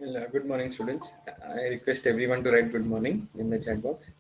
Well, good morning, students. I request everyone to write good morning in the chat box.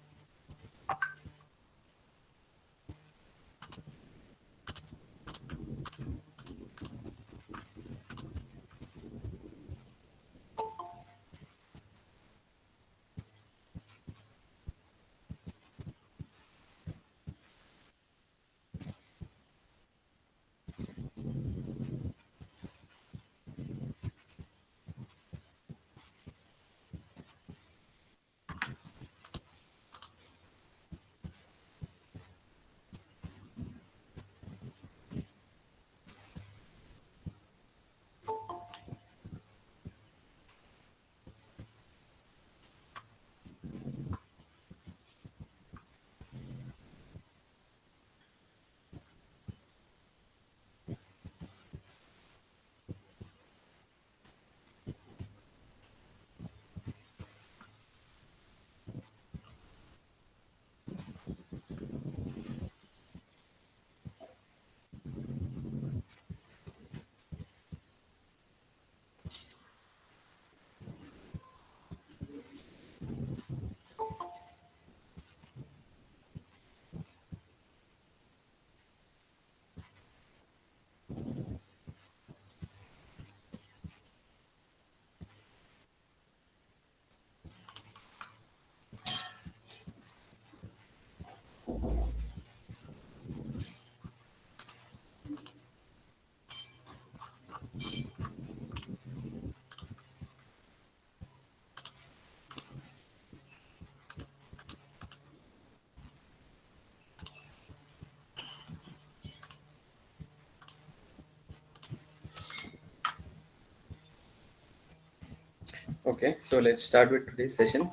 Okay, so let's start with today's session.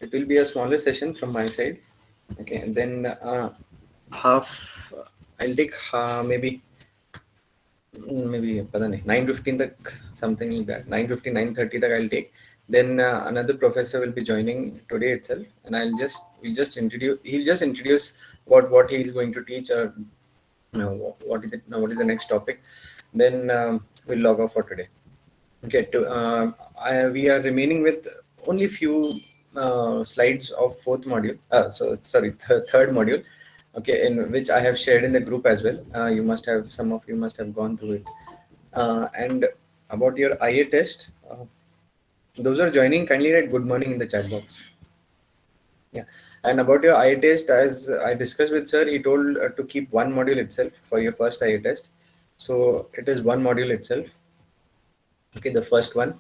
It will be a smaller session from my side. Okay, and then half I'll take maybe पता नहीं 9:15 तक something like that 9:50 9:30 तक I'll take. Then another professor will be joining today itself, and he'll just introduce what he is going to teach, or what is the next topic. Then we'll log off for today. Okay, we are remaining with only few slides of fourth module. So sorry, third module. Okay, in which I have shared in the group as well. Some of you must have gone through it. And about your IA test, those are joining, kindly write good morning in the chat box. Yeah, and about your IA test, as I discussed with sir, he told to keep one module itself for your first IA test. So it is one module itself. Okay, the first one.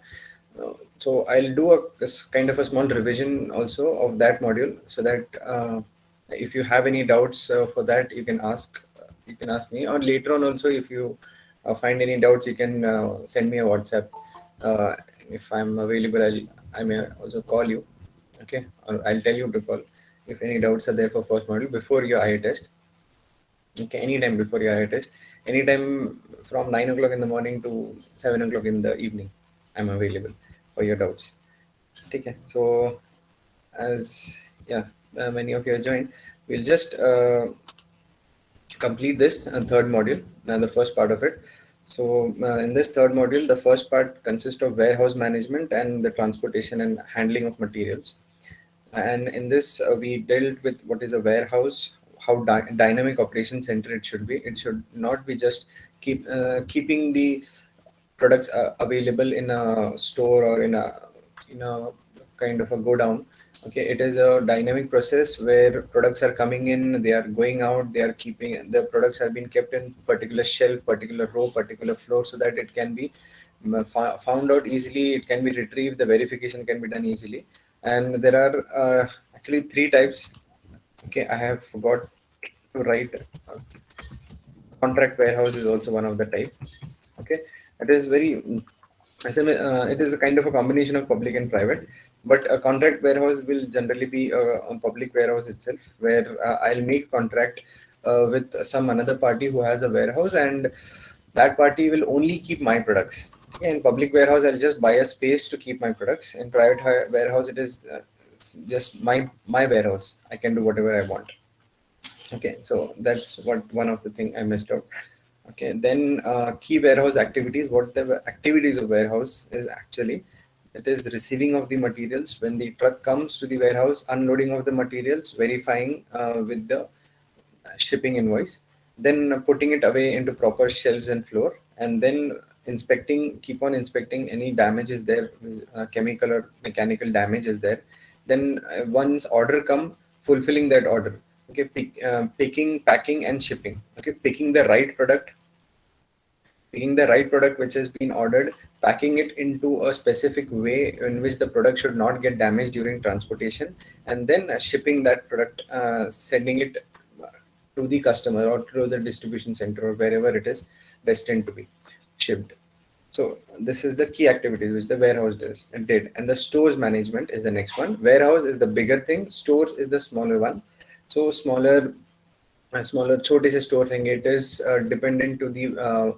So I'll do kind of a small revision also of that module, so that if you have any doubts for that, you can ask me, or later on also, if you find any doubts, you can send me a WhatsApp. If I'm available, I may also call you. Okay, or I'll tell you to call if any doubts are there for first module before your IA test. Okay, anytime before your IA test, anytime from 9 o'clock in the morning to 7 o'clock in the evening, I'm available for your doubts. Okay, so as yeah, many of you have joined, we'll just complete this third module, the first part of it. So in this third module, the first part consists of warehouse management and the transportation and handling of materials. And in this, we dealt with what is a warehouse, how dynamic operation center it should be. It should not be just keeping the products available in a store or in a kind of a go down. Okay, it is a dynamic process where products are coming in, they are going out, they are keeping the products have been kept in particular shelf, particular row, particular floor, so that it can be found out easily, it can be retrieved, the verification can be done easily. And there are actually three types. Okay, I have forgot to write. Contract warehouse is also one of the type. Okay, it is it is a kind of a combination of public and private, but a contract warehouse will generally be a public warehouse itself, where I'll make contract with some another party who has a warehouse, and that party will only keep my products. Okay, in public warehouse, I'll just buy a space to keep my products. In private warehouse, it is it's just my warehouse. I can do whatever I want. Okay, so that's what one of the thing I missed out. Okay, then key warehouse activities. What the activities of warehouse is actually, It is receiving of the materials when the truck comes to the warehouse, unloading of the materials, verifying with the shipping invoice, then putting it away into proper shelves and floor, and then inspecting, keep on inspecting any damage is there, chemical or mechanical damage is there. Then once order come, fulfilling that order. Okay, picking, packing, and shipping. Okay, picking the right product which has been ordered, packing it into a specific way in which the product should not get damaged during transportation, and then shipping that product, sending it to the customer or to the distribution center or wherever it is destined to be shipped. So this is the key activities which the warehouse does and did. And the stores management is the next one. Warehouse is the bigger thing. Stores is the smaller one. So smaller छोटे से store thing. It is dependent to the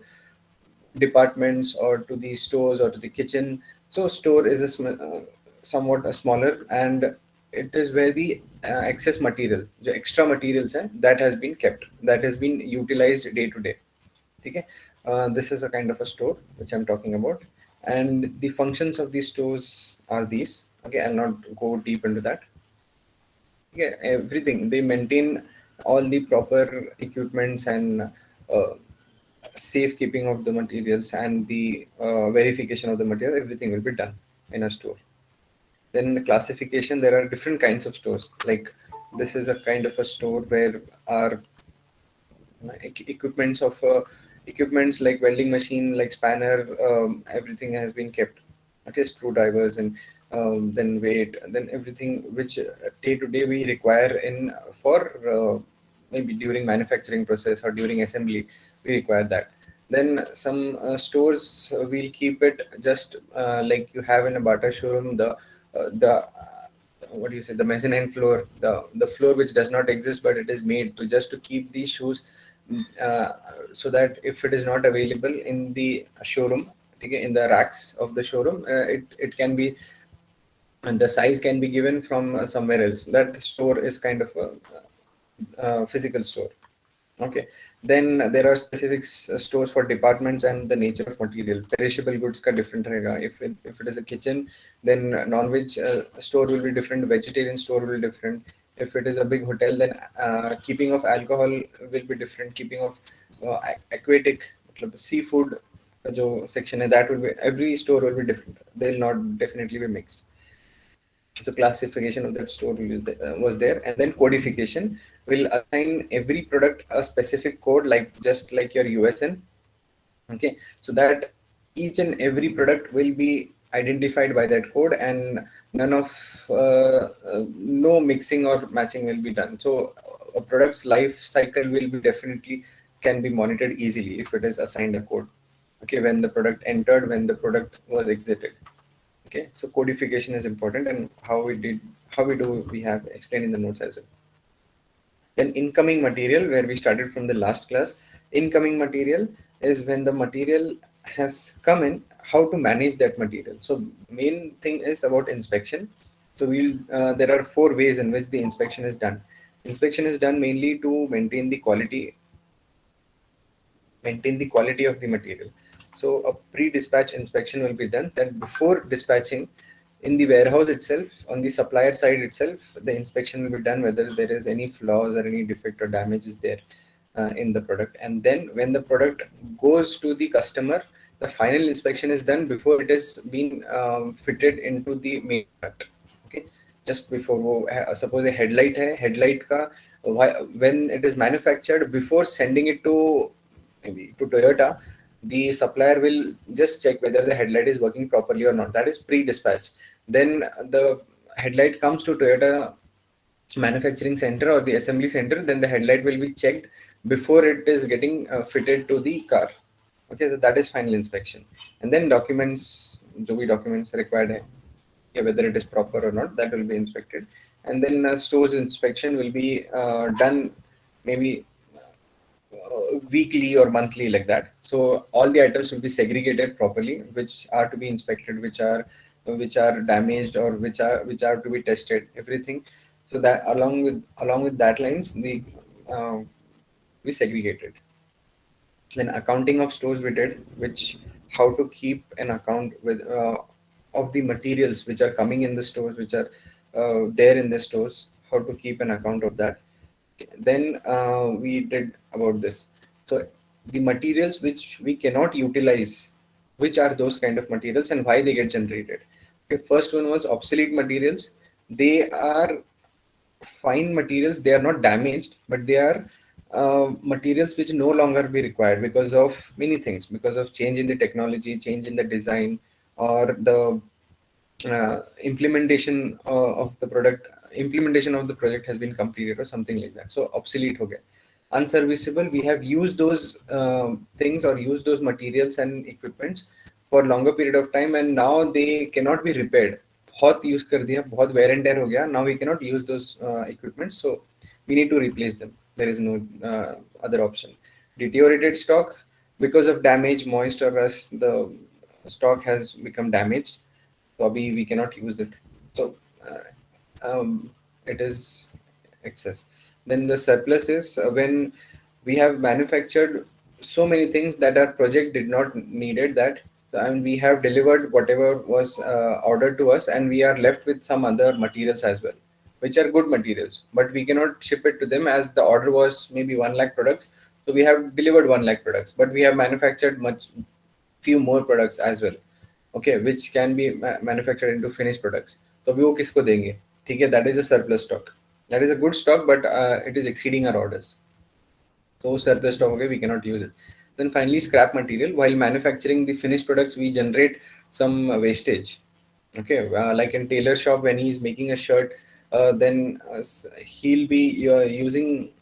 departments or to the stores or to the kitchen. So store is somewhat a smaller, and it is where the excess material, the extra materials that has been kept, that has been utilized day to day. Okay, this is a kind of a store which I'm talking about, and the functions of these stores are these. Okay, I'll not go deep into that. Yeah, everything they maintain all the proper equipments and safekeeping of the materials and the verification of the material, everything will be done in a store. Then the classification, there are different kinds of stores. Like this is a kind of a store where our equipments of equipments like welding machine, like spanner, everything has been kept. Okay, screwdrivers and then weight, and then everything which day to day we require in for maybe during manufacturing process or during assembly, we require that. Then some stores will keep it just like you have in a Bata showroom, the what do you say, the mezzanine floor, the floor which does not exist but it is made to just to keep these shoes, uh, so that if it is not available in the showroom, okay, in the racks of the showroom, it can be, and the size can be given from somewhere else. That store is kind of a physical store. Okay, then there are specific stores for departments and the nature of material. Perishable goods का different रहेगा. If it is a kitchen, then non-veg store will be different. Vegetarian store will be different. If it is a big hotel, then keeping of alcohol will be different. Keeping of aquatic, मतलब seafood का जो section है, that will be, every store will be different. They will not definitely be mixed. So classification of that store was there, and then codification will assign every product a specific code, like just like your USN. Okay, so that each and every product will be identified by that code, and none of no mixing or matching will be done. So a product's life cycle will be definitely can be monitored easily if it is assigned a code. Okay, when the product entered, when the product was exited. Okay, so codification is important, and how we do, we have explained in the notes as well. Then incoming material, where we started from the last class. Incoming material is when the material has come in, how to manage that material. So main thing is about inspection. So there are four ways in which the inspection is done. Inspection is done mainly to maintain the quality of the material. So a pre-dispatch inspection will be done. Then before dispatching, in the warehouse itself, on the supplier side itself, the inspection will be done whether there is any flaws or any defect or damage is there in the product. And then when the product goes to the customer, the final inspection is done before it has been fitted into the main product. Okay, just before suppose a headlight hai, headlight ka when it is manufactured, before sending it to maybe to Toyota, the supplier will just check whether the headlight is working properly or not. That is pre-dispatch. Then the headlight comes to Toyota manufacturing center or the assembly center. Then the headlight will be checked before it is getting fitted to the car. Okay, so that is final inspection. And then documents, जो भी documents required है, yeah, whether it is proper or not, that will be inspected. And then stores inspection will be done maybe weekly or monthly, like that. So all the items will be segregated properly, which are to be inspected, which are damaged, or which are to be tested, everything. So that along with that lines, the we segregated. Then accounting of stores we did, which how to keep an account with. of the materials which are coming in the stores, which are there in the stores, how to keep an account of that. Then we did about this. So the materials which we cannot utilize, which are those kind of materials and why they get generated. Okay, first one was obsolete materials. They are fine materials. They are not damaged, but they are materials which no longer be required because of many things, because of change in the technology, change in the design, or the implementation of the project has been completed or something like that. So obsolete ho gaya. Unserviceable, we have used those things or used those materials and equipments for longer period of time, and now they cannot be repaired. बहुत use कर दिया, बहुत wear and tear हो गया, now we cannot use those equipments, so we need to replace them. There is no other option. Deteriorated stock, because of damage, moist or rust, the stock has become damaged, so we cannot use it. So it is excess. Then the surplus is when we have manufactured so many things that our project did not needed that. So, and we have delivered whatever was ordered to us, and we are left with some other materials as well, which are good materials, but we cannot ship it to them as the order was maybe 1 lakh products. So we have delivered 1 lakh products, but we have manufactured much few more products as well, okay, which can be manufactured into finished products. तो अभी वो किसको देंगे? ठीक है, that is a surplus stock. That is a good stock, but it is exceeding our orders. So surplus stock, okay, we cannot use it. Then finally, scrap material. While manufacturing the finished products, we generate some wastage. Okay, like in tailor shop, when he's making a shirt, then he'll be using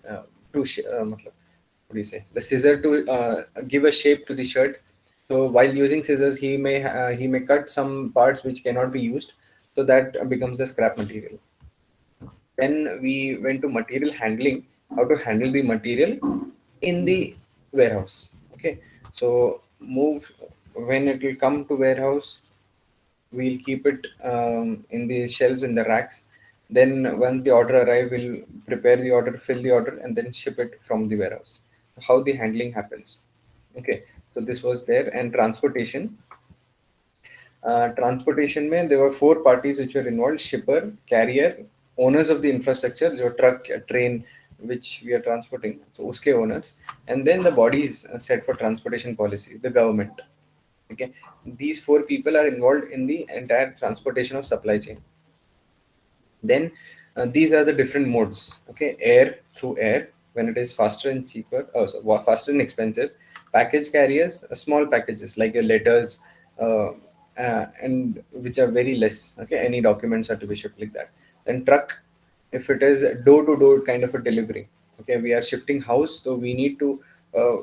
to what do you say, the scissor to give a shape to the shirt. So while using scissors, he may cut some parts which cannot be used, so that becomes the scrap material. Then we went to material handling, how to handle the material in the warehouse. Okay, so move when it will come to warehouse, we'll keep it in the shelves in the racks. Then once the order arrive, we'll prepare the order, fill the order, and then ship it from the warehouse. How the handling happens. Okay, so this was there. And transportation. Transportation mein there were 4 parties which were involved: shipper, carrier, owners of the infrastructure, your truck, train, which we are transporting, so uske owners, and then the bodies set for transportation policies, the government. Okay, these 4 people are involved in the entire transportation of supply chain. Then these are the different modes. Okay, air, through air, when it is faster and cheaper, faster and expensive. Package carriers, small packages like your letters, and which are very less. Okay, any documents are to be shipped like that. Then truck, if it is door to door kind of a delivery. Okay, we are shifting house, so we need to uh,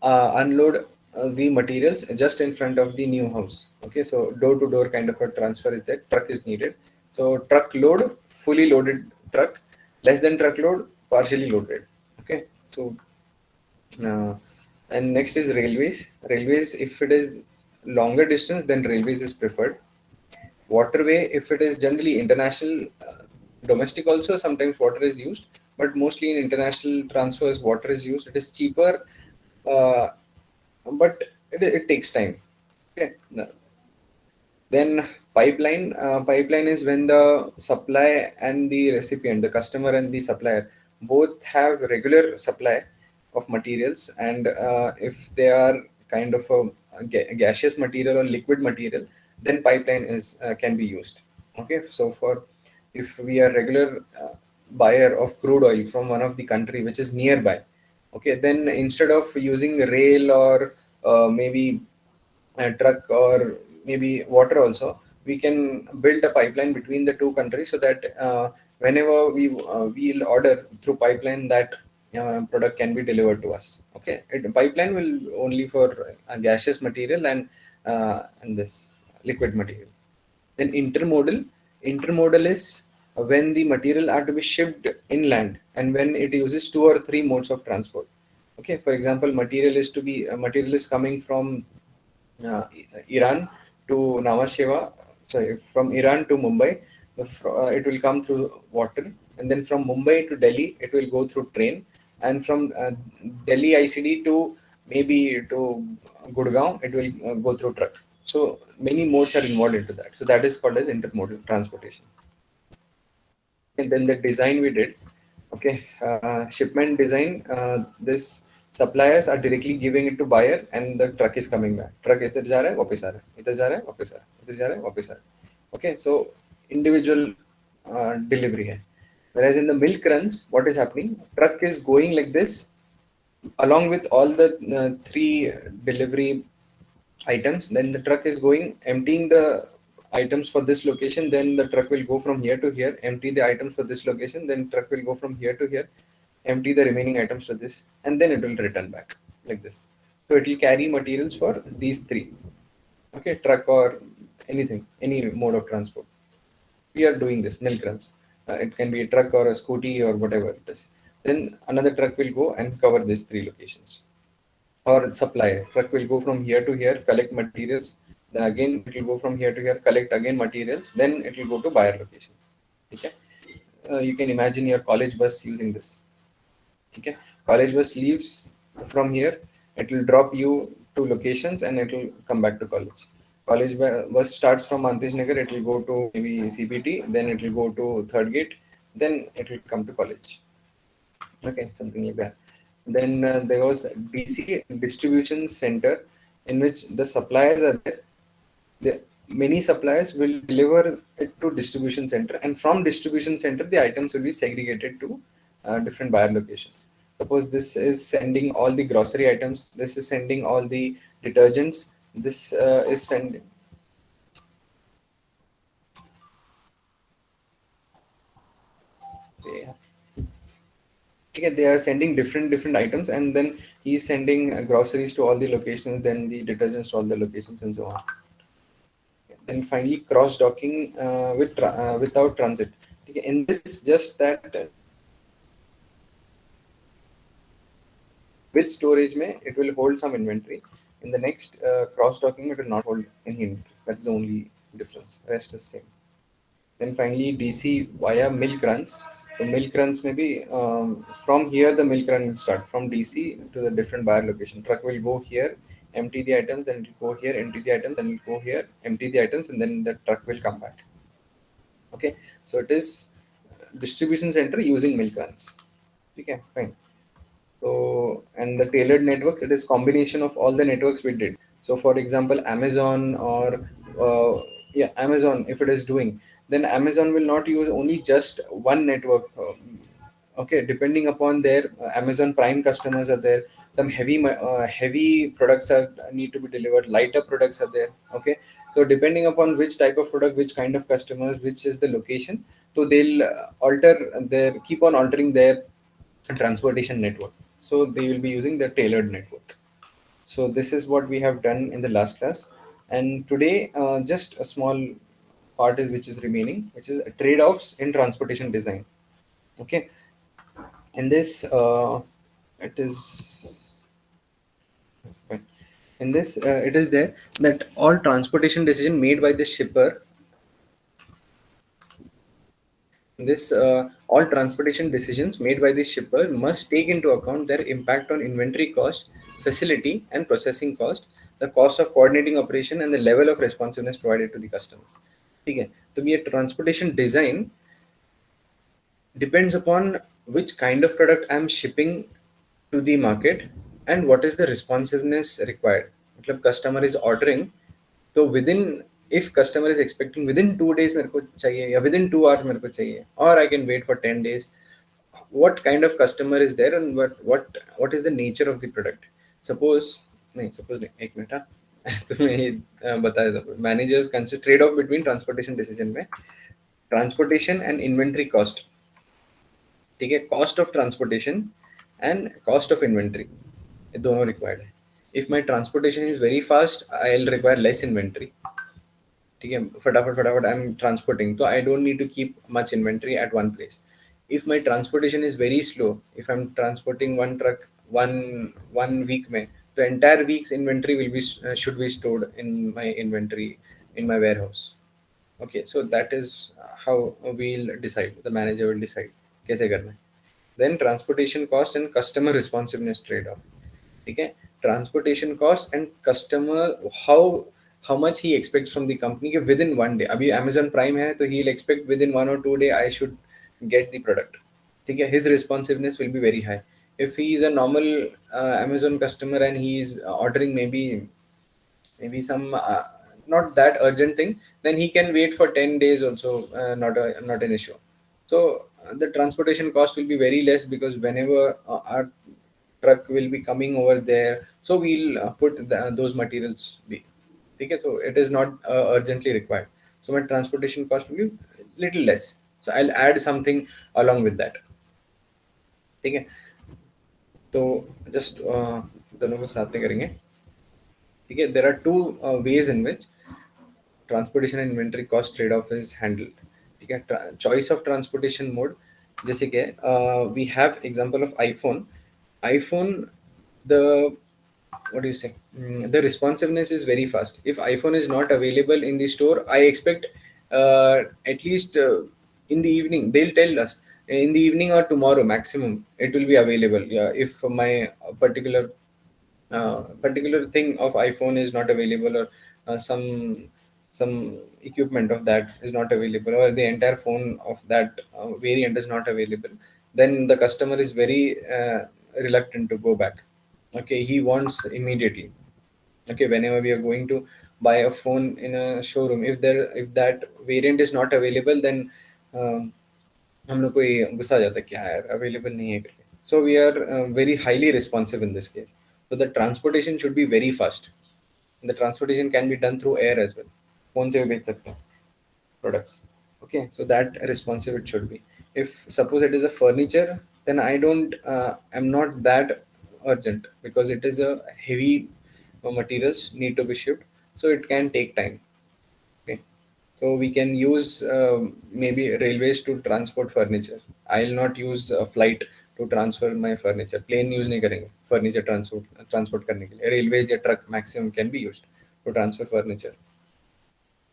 unload the materials just in front of the new house. Okay, so door to door kind of a transfer is that truck is needed. So truck load, fully loaded truck, less than truckload, partially loaded. Okay, so uh, and next is railways. Railways, if it is longer distance, then railways is preferred. Waterway, if it is generally international, domestic also sometimes water is used, but mostly in international transfers, water is used. It is cheaper, uh, but it takes time. Okay. Then pipeline is when the supply and the recipient, the customer and the supplier, both have regular supply of materials, and if they are kind of a gaseous material or liquid material, then pipeline is can be used. Okay, so for if we are regular buyer of crude oil from one of the country which is nearby, okay, then instead of using rail or maybe a truck or maybe water also, we can build a pipeline between the 2 countries, so that whenever we'll order through pipeline, that product can be delivered to us. Okay, pipeline will only for gaseous material and this liquid material. Then intermodal is when the material are to be shipped inland and when it uses 2 or 3 modes of transport. Okay, for example, material is coming from uh, Iran to Namasheva, sorry, from Iran to Mumbai, it will come through water, and then from Mumbai to Delhi, it will go through train, and from Delhi ICD to maybe to Gurgaon, it will go through truck. So many modes are involved into that. So that is called as intermodal transportation. And then the design we did, okay, shipment design, this suppliers are directly giving it to buyer and the truck is coming back. Truck इधर जा रहा है वापस आ रहा है, इधर जा रहा है वापस आ रहा है, इधर जा रहा है वापस आ रहा है. Okay, so individual delivery है. Whereas in the milk runs, what is happening, truck is going like this along with all the three delivery items. Then the truck is going emptying the items for this location, then the truck will go from here to here, empty the items for this location, then truck will go from here to here, empty the remaining items to this, and then it will return back like this. So it will carry materials for these three. Okay, truck or anything, any mode of transport. We are doing this milk runs. It can be a truck or a scooty or whatever it is. Then another truck will go and cover these three locations. Or supply truck will go from here to here, collect materials. Then again it will go from here to here, collect again materials. Then it will go to buyer location. Okay. You can imagine your college bus using this. Okay. College bus leaves from here. It will drop you to locations and it will come back to college. College bus starts from Antish Nagar. It will go to maybe CPT. Then it will go to Third Gate. Then it will come to college. Okay, something like that. Then there was DC distribution center in which the suppliers are there. Many suppliers will deliver it to distribution center, and from distribution center, the items will be segregated to different buyer locations. Suppose this is sending all the grocery items. This is sending all the detergents. This is sending. Yeah. Okay, they are sending different items, and then he's sending groceries to all the locations, then the detergents to all the locations, and so on. Then finally cross docking without transit. Okay, in this, just that with storage may it will hold some inventory. In the next cross docking, it will not hold any inventory. That's the only difference. Rest is same. Then finally DC via milk runs. The milk runs maybe from here the milk run will start from DC to the different buyer location. Truck will go here, empty the items, then it will go here, empty the items, then it will go here, empty the items, and then the truck will come back. Okay, so it is distribution center using milk runs. Okay, fine. So, and the tailored networks, it is combination of all the networks we did. So for example, Amazon or yeah, Amazon, if it is doing, then Amazon will not use only just one network. Okay, depending upon their Amazon Prime customers are there. Some heavy products are need to be delivered. Lighter products are there. Okay, so depending upon which type of product, which kind of customers, which is the location, so they'll alter their keep on altering their transportation network. So they will be using the tailored network. So this is what we have done in the last class. And today, just a small part is which is remaining, which is trade-offs in transportation design. Okay. In this, it is in this it is there that all transportation decision made by the shipper. This all transportation decisions made by the shipper must take into account their impact on inventory cost, facility and processing cost, the cost of coordinating operation, and the level of responsiveness provided to the customers. Okay, तो ये transportation design depends upon which kind of product I'm shipping to the market and what is the responsiveness required. मतलब customer is ordering, तो within, if customer is expecting within 2 days मेरे को चाहिए या within 2 hours मेरे को चाहिए, or I can wait for 10 days, what kind of customer is there and what is the nature of the product. Suppose नहीं, suppose नहीं, एक मिनट हाँ. तुम्हें ये बताया था, managers consider trade off between transportation decision में transportation and inventory cost. ठीक है, cost of transportation and cost of inventory, ये दोनों रिक्वायर्ड है. If my transportation is very fast, I will require less inventory. ठीक है, फटाफट फटाफट आई एम ट्रांसपोर्टिंग, तो I don't need to keep much inventory at one place. If my transportation is very slow, if I am transporting one truck one week में, तो entire week's inventory will be should be stored in my inventory in my warehouse. Okay, so that is how we'll decide, the manager will decide कैसे करना है. Then transportation cost and customer responsiveness trade-off. ठीक है, transportation cost and customer, how how much he expects from the company कि within one day. अभी Amazon Prime है तो he'll expect within 1 or 2 day I should get the product. ठीक है, his responsiveness will be very high. If he is a normal Amazon customer and he is ordering maybe some not that urgent thing, then he can wait for 10 days also, not an issue. So the transportation cost will be very less because whenever our truck will be coming over there, so we'll put those materials be. Okay, so it is not urgently required, so my transportation cost will be little less, so I'll add something along with that. ठीक है, तो just दोनों को साथ में करेंगे. ठीक है, there are two ways in which transportation and inventory cost trade off is handled. ठीक है, choice of transportation mode, जैसे कि we have example of iPhone, the what do you say, the responsiveness is very fast. If iPhone is not available in the store, I expect at least in the evening they'll tell us in the evening or tomorrow maximum it will be available. Yeah, if my particular thing of iPhone is not available, or some equipment of that is not available, or the entire phone of that variant is not available, then the customer is very reluctant to go back. Okay, he wants immediately. Okay, whenever we are going to buy a phone in a showroom, if that variant is not available, then um, हम लोग को ये गुस्सा आ जाता है क्या यार available नहीं है करके. So we are very highly responsive in this case. So the transportation should be very fast. The transportation can be done through air as well. Phone से भी भेज सकते हैं products. Okay, so that responsive it should be. If suppose it is a furniture, then I'm not that urgent because it is a heavy materials need to be shipped, so it can take time. Okay, so we can use maybe railways to transport furniture. I'll not use a flight to transfer my furniture. Plane use नहीं करेंगे furniture transport करने के लिए. Railways या truck maximum can be used to transfer furniture.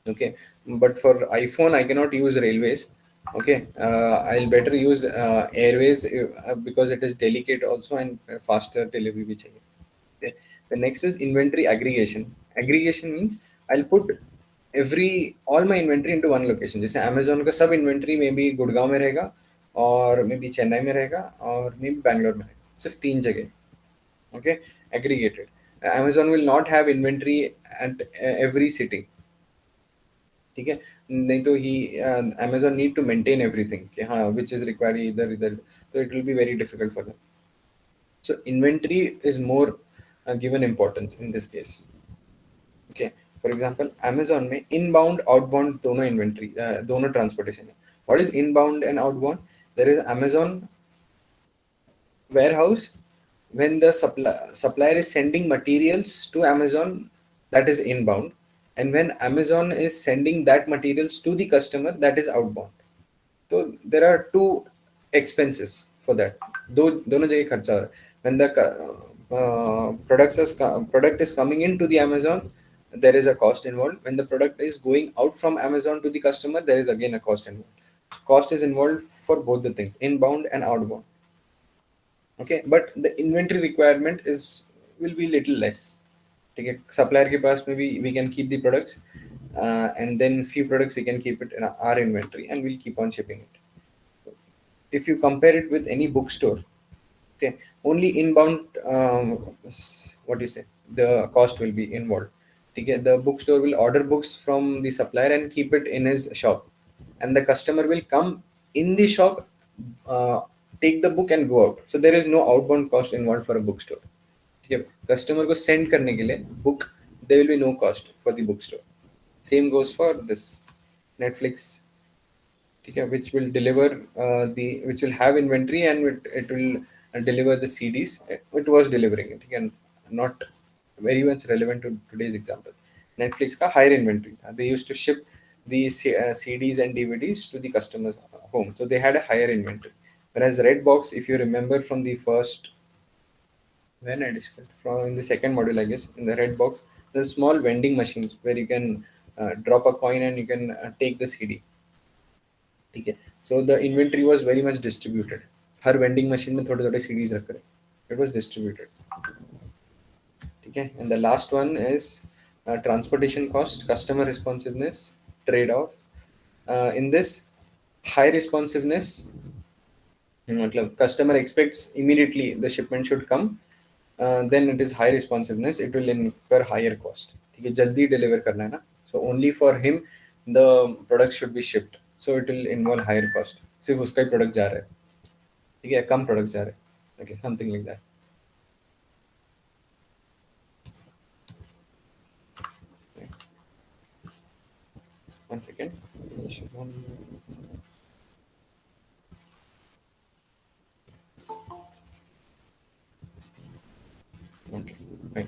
Okay, but for iPhone I cannot use railways. Okay, I'll better use airways because it is delicate also and faster delivery भी चाहिए. Okay. The next is inventory aggregation. Aggregation means I'll put all my inventory into one location. जैसे Amazon का सब inventory में भी गुड़गांव में रहेगा, और मे बी चेन्नई में रहेगा, और मे बी बैंगलोर में रहेगा, सिर्फ 3 जगह. Okay, aggregated. Amazon will not have inventory at every city. ठीक है, नहीं तो ही Amazon need to maintain everything कि हाँ which is required इधर इधर, so it will be very difficult for them. So inventory is more given importance in this case. Okay, for example Amazon में inbound outbound दोनों inventory दोनों transportation है. What is inbound and outbound? There is Amazon warehouse. When the supplier is sending materials to Amazon, that is inbound, and when Amazon is sending that materials to the customer, that is outbound. So there are two expenses for that. दो दोनों जगह खर्चा हो रहा है. When the product is coming into the Amazon, there is a cost involved. When the product is going out from Amazon to the customer, there is again a cost involved. Cost is involved for both the things, inbound and outbound. Okay, but the inventory requirement is will be little less. ठीक है, supplier के पास में भी we can keep the products, and then few products we can keep it in our inventory and we'll keep on shipping it. If you compare it with any bookstore, okay, only inbound what do you say, the cost will be involved. Okay, the bookstore will order books from the supplier and keep it in his shop, and the customer will come in the shop, uh, take the book and go out, so there is no outbound cost involved for a bookstore. ठीक है, customer को send करने के लिए book, there will be no cost for the bookstore. Same goes for this Netflix. ठीक है, which will have inventory and it will deliver the CDs. It was delivering it. ठीक है, not very much relevant to today's example. Netflix का higher inventory था. They used to ship these CDs and DVDs to the customers home, so they had a higher inventory. Whereas Redbox, if you remember from the first, when I discussed from in the second module, I guess in the Redbox, the small vending machines where you can drop a coin and you can take the CD. ठीक है, so the inventory was very much distributed. Her vending machine में थोड़े थोड़े CDs रख रहे, it was distributed. ठीक है, and the last one is transportation cost, customer responsiveness, trade off. In this, high responsiveness, मतलब customer expects immediately the shipment should come, then it is high responsiveness, it will incur higher cost. ठीक है, जल्दी deliver करना है ना, so only for him the product should be shipped, so it will involve higher cost. सिर्फ उसका ही product जा रहा है, ठीक है, कम product जा रहा है, okay, something like that. One second. Okay, fine.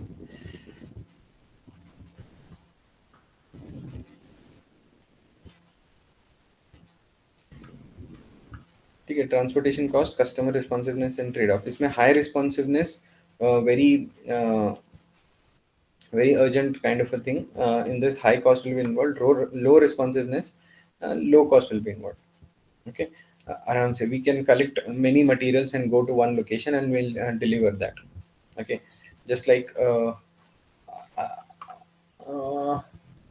ठीक है, transportation cost, customer responsiveness and trade off. इसमें high responsiveness, very very urgent kind of a thing. In this, high cost will be involved. Low responsiveness, low cost will be involved. Okay, around say we can collect many materials and go to one location and we'll deliver that. Okay, just like uh,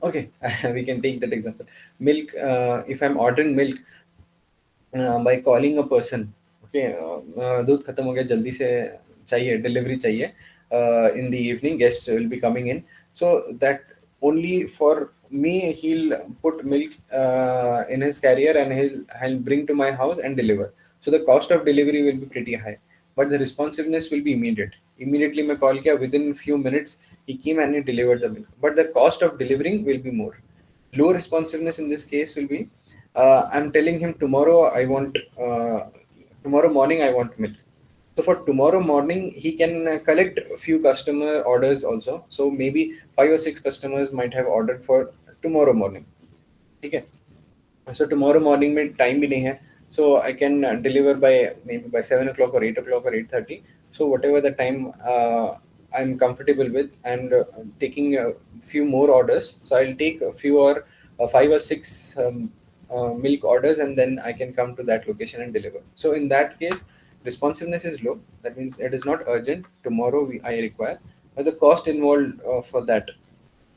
okay, we can take that example. Milk. If I'm ordering milk by calling a person, okay, दूध खत्म हो गया, जल्दी से चाहिए, delivery चाहिए, in the evening guests will be coming in, so that only for me he'll put milk in his carrier and he'll bring to my house and deliver. So the cost of delivery will be pretty high, but the responsiveness will be immediate. Immediately मैं call किया, within few minutes he came and he delivered the milk, but the cost of delivering will be more. Low responsiveness in this case will be, I'm telling him tomorrow I want, tomorrow morning I want milk. So for tomorrow morning he can collect a few customer orders also, so maybe 5 or 6 customers might have ordered for tomorrow morning. ठीक है, so tomorrow morning में time भी नहीं है, so I can deliver by maybe by 7 o'clock or 8 o'clock or 8:30. So whatever the time I'm comfortable with, and taking a few more orders, so I'll take a few or 5 or 6 milk orders, and then I can come to that location and deliver. So in that case, responsiveness is low, that means it is not urgent, tomorrow I require, but the cost involved for that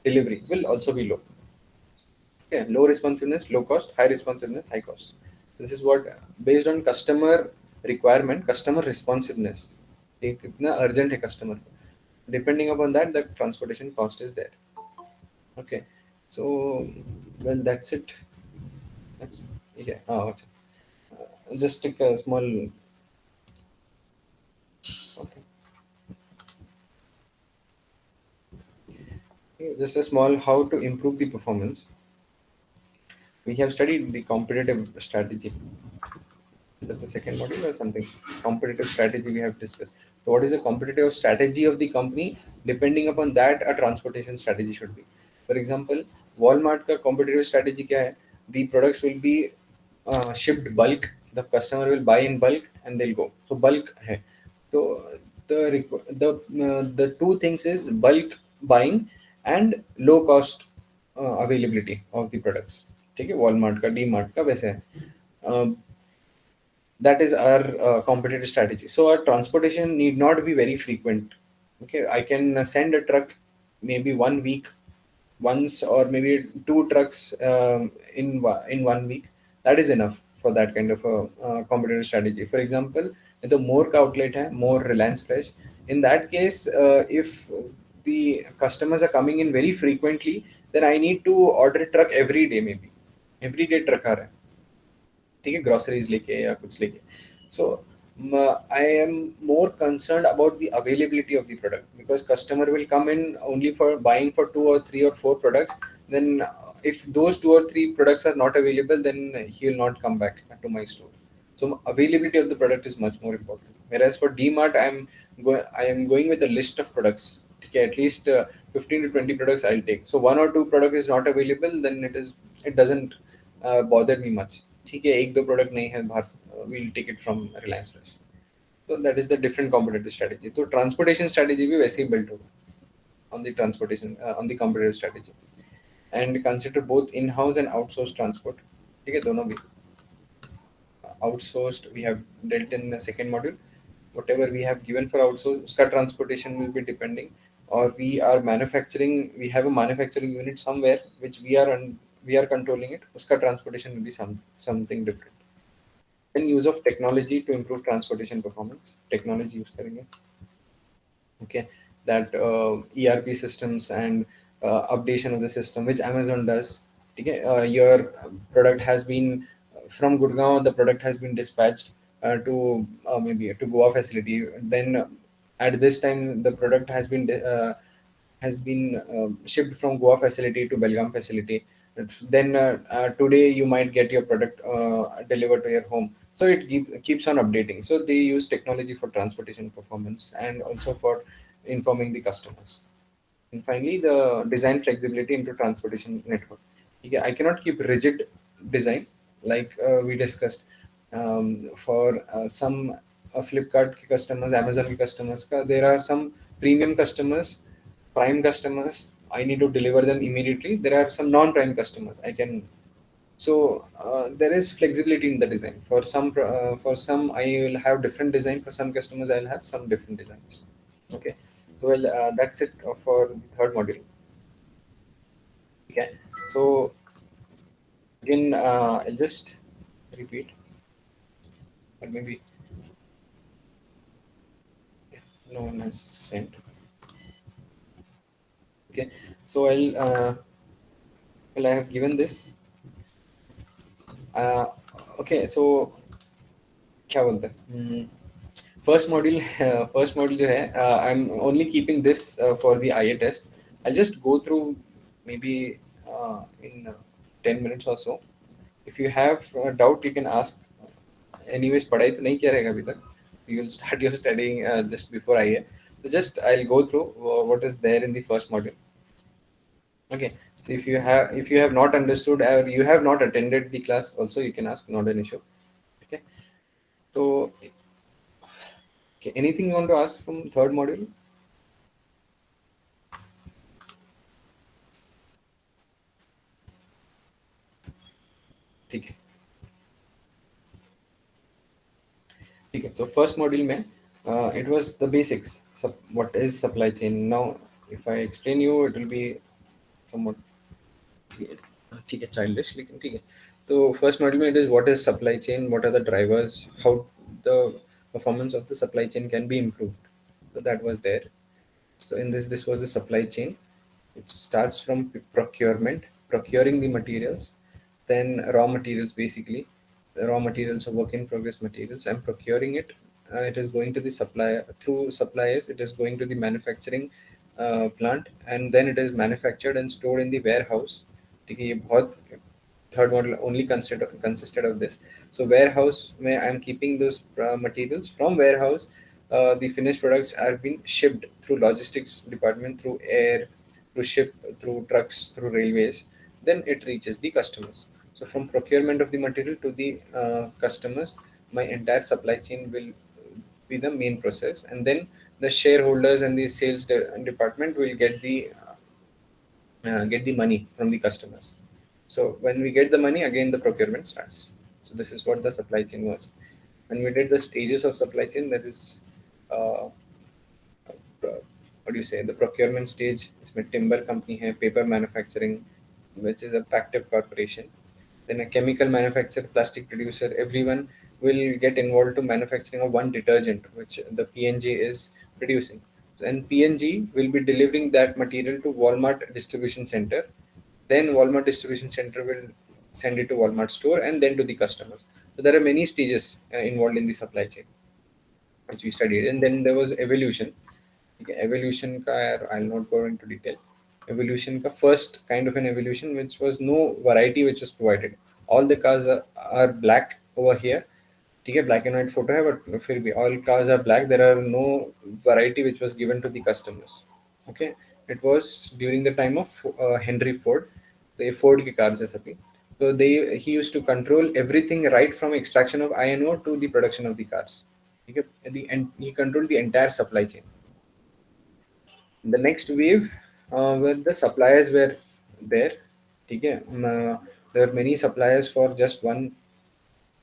delivery will also be low. Okay, low responsiveness, low cost, high responsiveness, high cost. This is what, based on customer requirement, customer responsiveness. ये कितना urgent है customer. Depending upon that, the transportation cost is there. Okay, so well that's it. That's, yeah. Oh, okay. Just take a small. Okay. Just a small how to improve the performance. We have studied the competitive strategy. That's the second module or something. Competitive strategy we have discussed. So what is the competitive strategy of the company? Depending upon that, a transportation strategy should be. For example, Walmart का competitive strategy क्या है? The products will be shipped bulk. The customer will buy in bulk and they'll go. So bulk है. So the two things is bulk buying and low cost availability of the products. ठीक है, Walmart का, D-Mart का वैसे है. That is our competitive strategy. So our transportation need not be very frequent. Okay, I can send a truck maybe 1 week once, or maybe 2 trucks in 1 week. That is enough for that kind of a competitive strategy. For example, the more का outlet है, more Reliance Fresh. In that case, if the customers are coming in very frequently, then I need to order a truck every day, maybe every day truck आ रहा है, ठीक है, groceries लेके या कुछ लेके. सो I am more concerned about the availability of the product, because customer will come in only for buying for 2 or 3 or 4 products. Then if those 2 or 3 products are not available, then he will not come back to my store. So availability of the product is much more important. Whereas for DMart, I am going with a list of products. Okay, at least 15 to 20 products I'll take. So 1 or 2 product is not available, then it doesn't bother me much. ठीक है, एक दो product नहीं है बाहर से, we'll take it from Reliance Fresh. So that is the different competitive strategy. तो transportation strategy भी वैसे ही built होगा on the transportation, on the competitive strategy, and consider both in-house and outsourced transport. ठीक है, दोनों भी. Outsourced we have dealt in the second module. Whatever we have given for outsourced, उसका transportation will be depending. or we have a manufacturing unit somewhere which we are controlling it, uska transportation will be something different. Then use of technology to improve transportation performance, technology use करेंगे. Okay, that ERP systems and updation of the system which Amazon does. Okay, your product has been from Gurgaon, the product has been dispatched to maybe to Goa facility. Then at this time the product has been shipped from Goa facility to Belgaum facility. Then today you might get your product delivered to your home. So it keeps on updating. So they use technology for transportation performance and also for informing the customers. And finally, the design flexibility into transportation network. Okay, I cannot keep rigid design like we discussed. For some Flipkart ke customers, Amazon ke customers, there are some premium customers, prime customers. I need to deliver them immediately. There are some non-prime customers. I can so there is flexibility in the design. For some, I will have different design. For some customers, I'll have some different designs. Okay, so well, that's it for the third module. Okay, so again, I'll just repeat, or maybe no one has sent. Okay, so I have given this. Uh, okay, so क्या बोलते हैं? First module first module जो है I'm only keeping this for the IA test. I'll just go through maybe in 10 minutes or so. If you have a doubt you can ask. Anyways पढ़ाई तो नहीं किया रहेगा अभी तक. You will start your studying just before IA. So just I'll go through what is there in the first module. Okay, so if you have not understood or you have not attended the class also you can ask, not an issue. Okay, so okay, anything you want to ask from third module? ठीक है. ठीक है. So first module में it was the basics. What is supply chain? Now if I explain you it will be somewhat ठीक है childish लेकिन ठीक है. तो first module में it is what is supply chain, what are the drivers, how the performance of the supply chain can be improved. So that was there. So in this was the supply chain. It starts from procurement, procuring the materials, then raw materials basically, the raw materials or work in progress materials, and procuring it. It is going to the supplier through suppliers. It is going to the manufacturing plant, and then it is manufactured and stored in the warehouse. ठीक है, ये बहुत third model only consisted of this. So warehouse where I'm keeping those materials from warehouse. The finished products are being shipped through logistics department, through air, through ship, through trucks, through railways. Then it reaches the customers. So from procurement of the material to the customers, my entire supply chain will be the main process, and then the shareholders and the sales department will get the money from the customers. So when we get the money, again the procurement starts. So this is what the supply chain was. When we did the stages of supply chain, that is, what do you say? The procurement stage. इसमें timber company है, paper manufacturing, which is a Pactiv corporation. Then a chemical manufacturer, plastic producer. Everyone will get involved to manufacturing of one detergent, which the PNG is producing. So, and PNG will be delivering that material to Walmart distribution center. Then Walmart distribution center will send it to Walmart store and then to the customers. So there are many stages involved in the supply chain which we studied. And then there was evolution. Okay, evolution ka, I'll not go into detail. Evolution ka first kind of an evolution which was no variety which was provided. All the cars are black over here. ठीक है, black and white photo है, but फिर भी all cars are black. There are no variety which was given to the customers. Okay, it was during the time of Henry Ford. The Ford की cars है सभी. So he used to control everything right from extraction of iron ore to the production of the cars. ठीक है, and he controlled the entire supply chain. The next wave where the suppliers were there. ठीक है, there were many suppliers for just one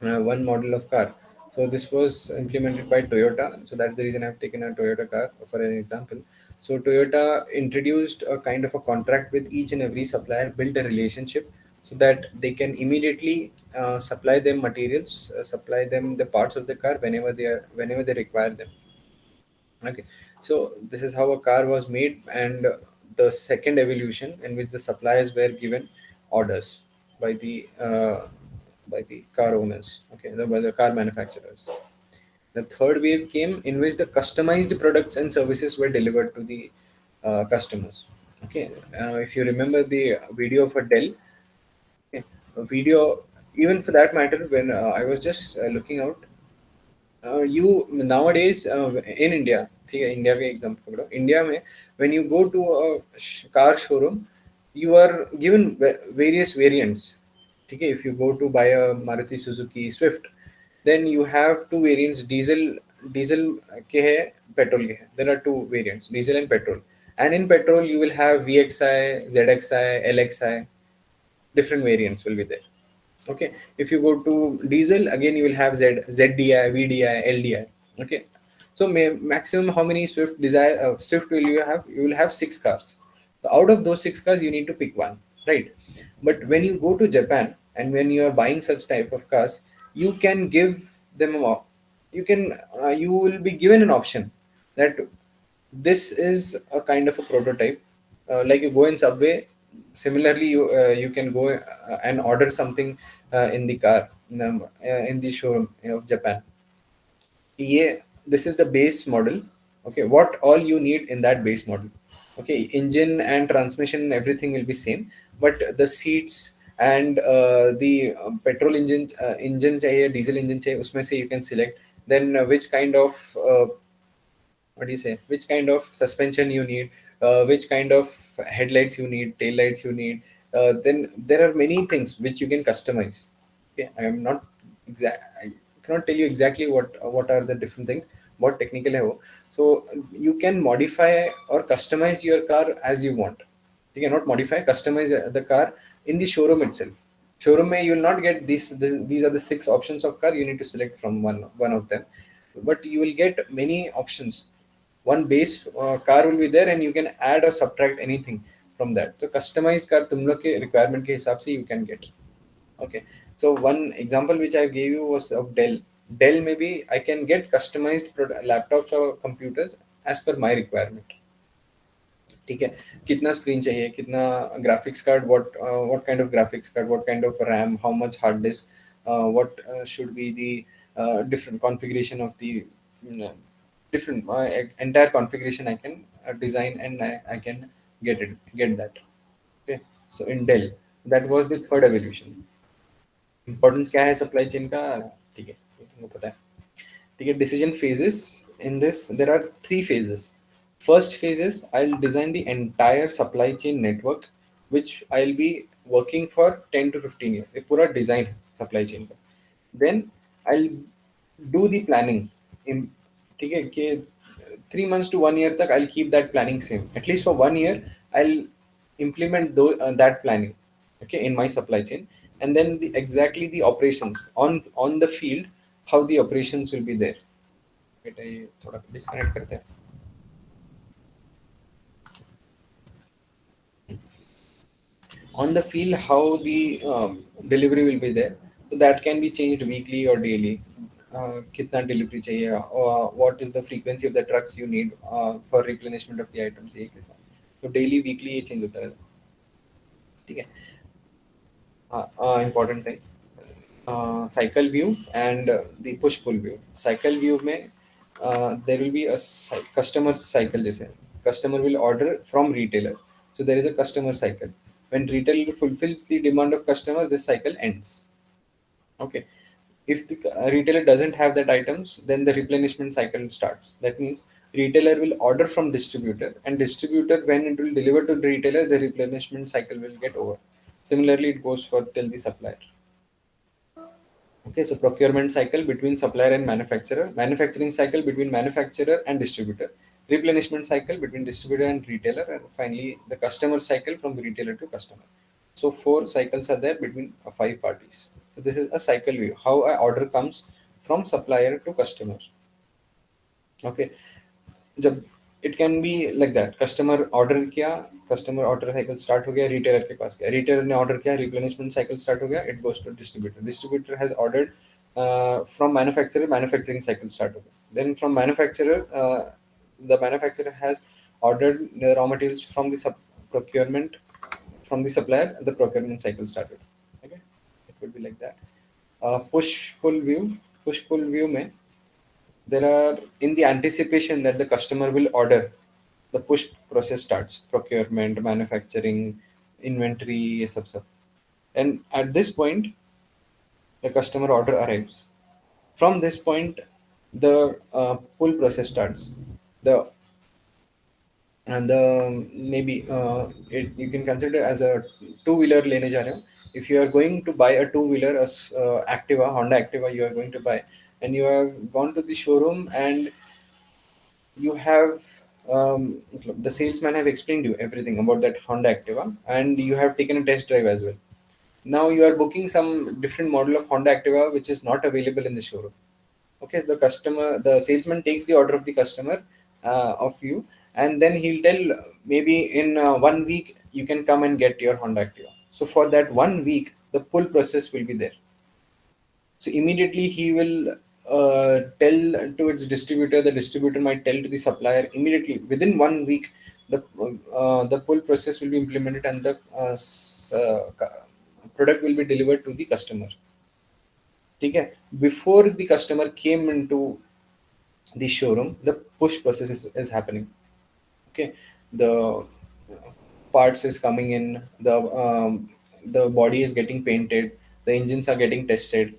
model of car. So this was implemented by Toyota. So that's the reason I've taken a Toyota car for an example. So Toyota introduced a kind of a contract with each and every supplier, built a relationship so that they can immediately supply them materials, supply them the parts of the car whenever they require them. Okay, so this is how a car was made, and the second evolution in which the suppliers were given orders by the car owners. Okay, by the car manufacturers. The third wave came in which the customized products and services were delivered to the customers. Okay, if you remember the video for Dell, okay, a video, even for that matter, when I was just looking out, you nowadays in India, ठीक है, India का example पकड़ो, India में when you go to a car showroom, you are given various variants. ठीक है, if you go to buy a Maruti Suzuki Swift, then you have two variants, diesel के है, petrol के है. There are two variants, diesel and petrol. And in petrol you will have VXI, ZXI, LXI, different variants will be there. Okay, if you go to diesel, again you will have ZDI, VDI, LDI. Okay, so maximum how many Swift will you have? You will have six cars. So out of those six cars you need to pick one, right? But when you go to Japan and when you are buying such type of cars, you can give them you will be given an option that this is a kind of a prototype. Like you go in Subway, similarly you can go and order something in the car, in the showroom of Japan. Yeah, this is the base model. Okay, what all you need in that base model? Okay, engine and transmission, everything will be same, but the seats and the petrol engine chahiye, diesel engine chahiye, usme se you can select. Then which kind of what do you say, which kind of suspension you need, which kind of headlights you need, tail lights you need. Then there are many things which you can customize. Okay, I am not I cannot tell you exactly what are the different things, what technical hai wo. So you can modify or customize your car as you want. You cannot modify, customize the car in the showroom itself. Showroom mein you will not get these are the six options of car, you need to select from one of them, but you will get many options. One base car will be there and you can add or subtract anything from that. So customized car tum log ke requirement ke hisab se you can get. Okay, so one example which I gave you was of Dell. Maybe I can get customized laptops or computers as per my requirement. ठीक है, कितना screen चाहिए, कितना graphics card, what kind of graphics card, what kind of RAM, how much hard disk, what should be the different configuration of the different entire configuration I can design, and I can get that. Okay, so in Dell, that was the third evolution. Importance क्या है supply chain का, ठीक है, ये तुमको पता है. ठीक है, decision phases. In this there are three phases. First phase is I'll design the entire supply chain network which I'll be working for 10 to 15 years. एक पूरा design है supply chain का. Then I'll do the planning. ठीक है कि 3 months to 1 year तक I'll keep that planning same. At least for 1 year I'll implement that planning, okay, in my supply chain. And then exactly the operations on the field, how the operations will be there. बेटा ये थोड़ा disconnect करते हैं. On the field, how the delivery will be there, so that can be changed weekly or daily. कितना delivery चाहिए, what is the frequency of the trucks you need for replenishment of the items, एक हिसाब. तो daily weekly ये change होता रहता है. ठीक है. Important thing, cycle view and the push pull view. Cycle view में there will be a customer cycle. जैसे customer will order from retailer, so there is a customer cycle. When retailer fulfills the demand of customer, this cycle ends. Okay, if the retailer doesn't have that items, then the replenishment cycle starts. That means retailer will order from distributor, and distributor, when it will deliver to the retailer, the replenishment cycle will get over. Similarly it goes for till the supplier. Okay, so procurement cycle between supplier and manufacturer, manufacturing cycle between manufacturer and distributor, replenishment cycle between distributor and retailer, and finally the customer cycle from the retailer to customer. So four cycles are there between five parties. So this is a cycle view, how a order comes from supplier to customer. Okay, जब it can be like that. Customer order किया, customer order cycle start हो गया, retailer के पास गया, retailer ने order किया, replenishment cycle start हो गया, it goes to distributor, distributor has ordered from manufacturer, manufacturing cycle start हो गया, then from manufacturer, the manufacturer has ordered the raw materials from the procurement, from the supplier, the procurement cycle started. Okay, it would be like that. Push pull view, push pull view में there are, in the anticipation that the customer will order, the push process starts, procurement, manufacturing, inventory, ये सब. And at this point the customer order arrives. From this point the pull process starts. The and the maybe you can consider as a two-wheeler लेने जा रहे हो. If you are going to buy a two-wheeler, Activa, Honda Activa, you are going to buy, and you have gone to the showroom, and you have the salesman have explained you everything about that Honda Activa, and you have taken a test drive as well. Now you are booking some different model of Honda Activa which is not available in the showroom. Okay, the salesman takes the order of the customer, of you, and then he'll tell, maybe in 1 week you can come and get your Honda Activa. So for that 1 week, the pull process will be there. So immediately he will tell to its distributor. The distributor might tell to the supplier. Immediately within 1 week, the pull process will be implemented, and the product will be delivered to the customer. Okay. Before the customer came into the showroom, the push process is happening. Okay, the parts is coming in, the body is getting painted, the engines are getting tested.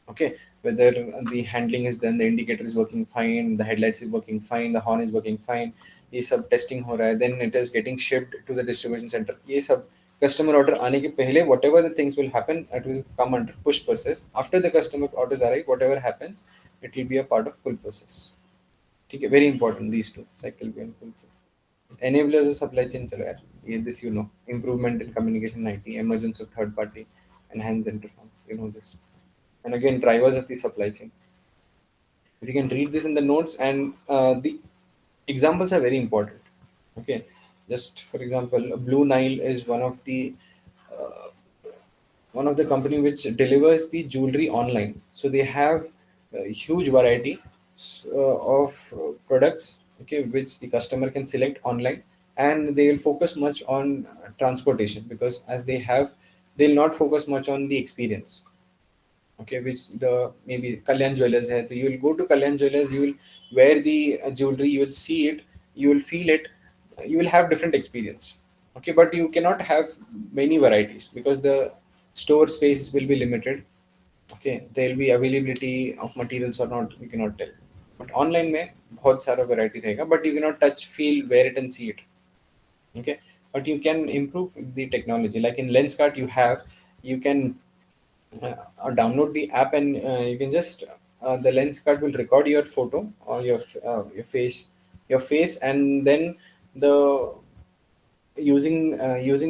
Okay, whether the handling is done, the indicator is working fine, the headlights is working fine, the horn is working fine, ये सब testing हो रहा है, then it is getting shipped to the distribution center. ये सब customer order आने के पहले whatever the things will happen, it will come under push process. After the customer orders arrive, whatever happens, it will be a part of pull process. ठीक है, very important these two, cycle भी and pull process. Enablers of supply chain चलो यार, ये this you know, improvement in communication IT, emergence of third party, enhance intercom, you know this. And again, drivers of the supply chain. If you can read this in the notes, and the examples are very important. Okay, just for example, Blue Nile is one of the company which delivers the jewelry online. So they have a huge variety of products, okay, which the customer can select online, and they will focus much on transportation, because as they'll not focus much on the experience. Okay, which the maybe Kalyan Jewelers hai, so you will go to Kalyan Jewelers, you will wear the jewelry, you will see it, you will feel it, you will have different experience. Okay, but you cannot have many varieties because the store space will be limited. Okay, there will be availability of materials or not, you cannot tell. But online में बहुत सारा variety रहेगा, but you cannot touch, feel, wear it and see it. Okay, but you can improve the technology. Like in Lenskart, you can download the app, and you can just the lens card will record your photo or your face, and then the using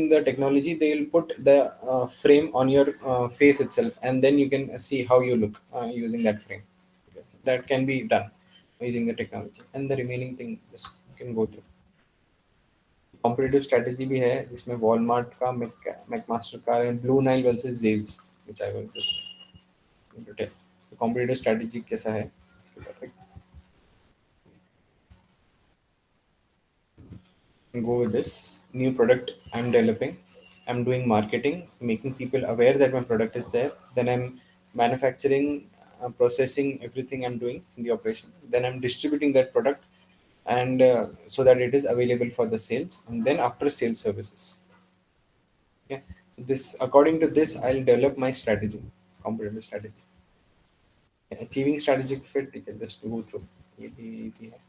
the technology, they will put the frame on your face itself, and then you can see how you look using that frame. Okay, so that can be done using the technology, and the remaining thing just you can go through. Competitive strategy भी है जिसमें Walmart का, McMaster का, and Blue Nile versus Zales, which I will just tell. Competitive strategy कैसा है इसके ऊपर. Go with this new product I'm developing. I'm doing marketing, making people aware that my product is there. Then I'm manufacturing, processing everything I'm doing in the operation. Then I'm distributing that product, and so that it is available for the sales, and then after sales services. Okay. So this, according to this, I'll develop my strategy, competitive strategy. Achieving strategic fit, you can just go through. ये भी easy है.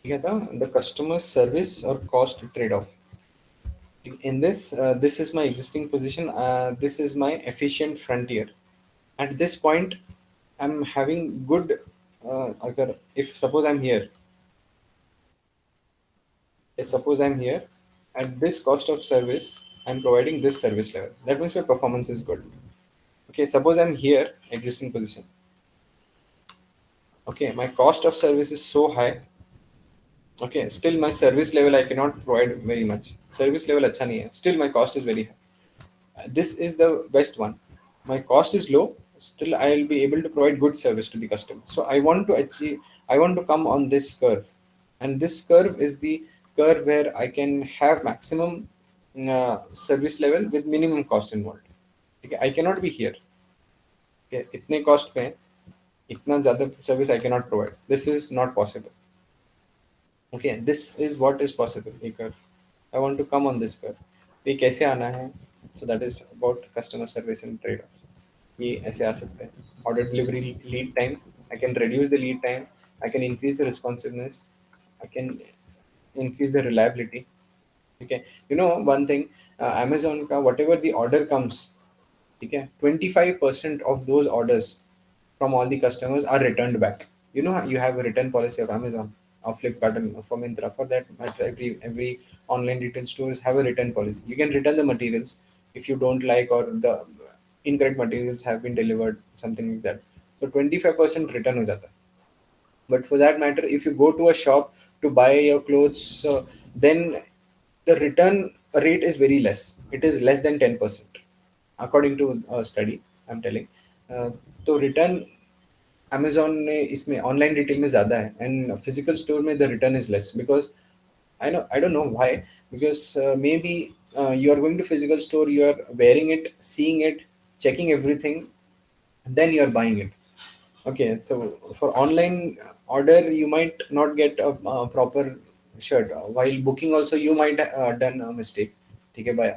ठीक है था, the customer service or cost trade-off. In this, this is my existing position. This is my efficient frontier. At this point, I'm having good. If suppose I'm here, at this cost of service, I'm providing this service level. That means my performance is good. Okay, suppose I'm here, existing position. Okay, my cost of service is so high. Okay, still my service level I cannot provide very much. Service level acha nahi hai, still my cost is very high. This is the best one. My cost is low, still I'll be able to provide good service to the customer. So I want to achieve, I want to come on this curve, and this curve is the curve where I can have maximum service level with minimum cost involved. Okay, I cannot be here. Okay, इतने cost पे इतना ज़्यादा service I cannot provide. This is not possible. Okay, this is what is possible. ये curve. I want to come on this curve. ये कैसे आना है? So that is about customer service and trade-offs. ये ऐसे आ सकते हैं. Order delivery lead time. I can reduce the lead time. I can increase the responsiveness. I can increase the reliability. Okay. You know one thing, Amazon का whatever the order comes, ठीक है, 25% of those orders from all the customers are returned back. You know you have a return policy of Amazon, of Flipkart, and for Myntra. For that matter, every online retail stores have a return policy. You can return the materials if you don't like, or the incorrect materials have been delivered, something like that. So 25% return हो जाता है. But for that matter, if you go to a shop to buy your clothes, then the return rate is very less. It is less than 10%, according to a study. I'm telling. तो return Amazon में इसमें online retail में ज़्यादा है, and physical store में the return is less, because I don't know why, because maybe you are going to physical store, you are wearing it, seeing it, checking everything, then you are buying it. Okay, so for online order, you might not get a proper shirt. While booking also, you might done a mistake. ठीक है भाई,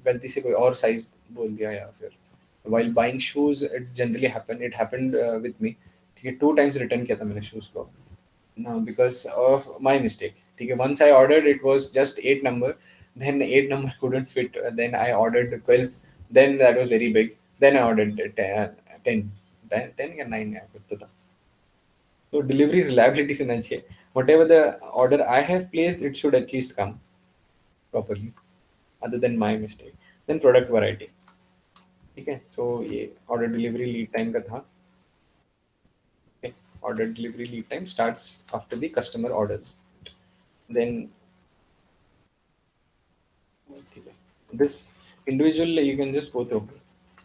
गलती से कोई और size बोल दिया, या फिर while buying shoes, it generally happen. It happened with me. ठीक है, 2 times return किया था मैंने shoes को. No, because of my mistake. ठीक है, once I ordered, it was just 8 number. Then 8 number couldn't fit. Then I ordered 12. Then that was very big. Then I ordered 10. 10 या 9 या कुछ तो था. So delivery reliability से ना चाहिए. Whatever the order I have placed, it should at least come properly, other than my mistake. Then product variety. ठीक है, so ये order delivery lead time का था. Okay. Order delivery lead time starts after the customer orders. Then this individual you can just go through.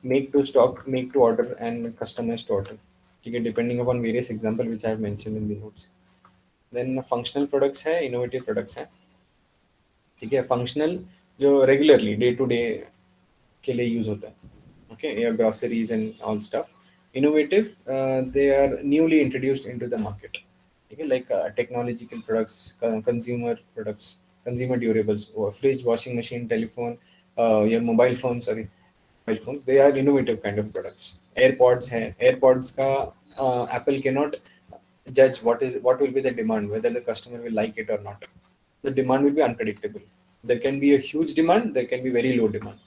Make to stock, make to order, and customize to order. ठीक है, depending upon various example which I have mentioned in the notes. Then functional products है, innovative products है. ठीक है, functional जो regularly day to day के लिए use होता है. Okay, your groceries and all stuff. Innovative, they are newly introduced into the market. Okay, like technological products, consumer products, consumer durables, or fridge, washing machine, telephone, your mobile phones, sorry, mobile phones. They are innovative kind of products. AirPods है, AirPods का Apple cannot judge what will be the demand, whether the customer will like it or not. The demand will be unpredictable. There can be a huge demand, there can be very low demand.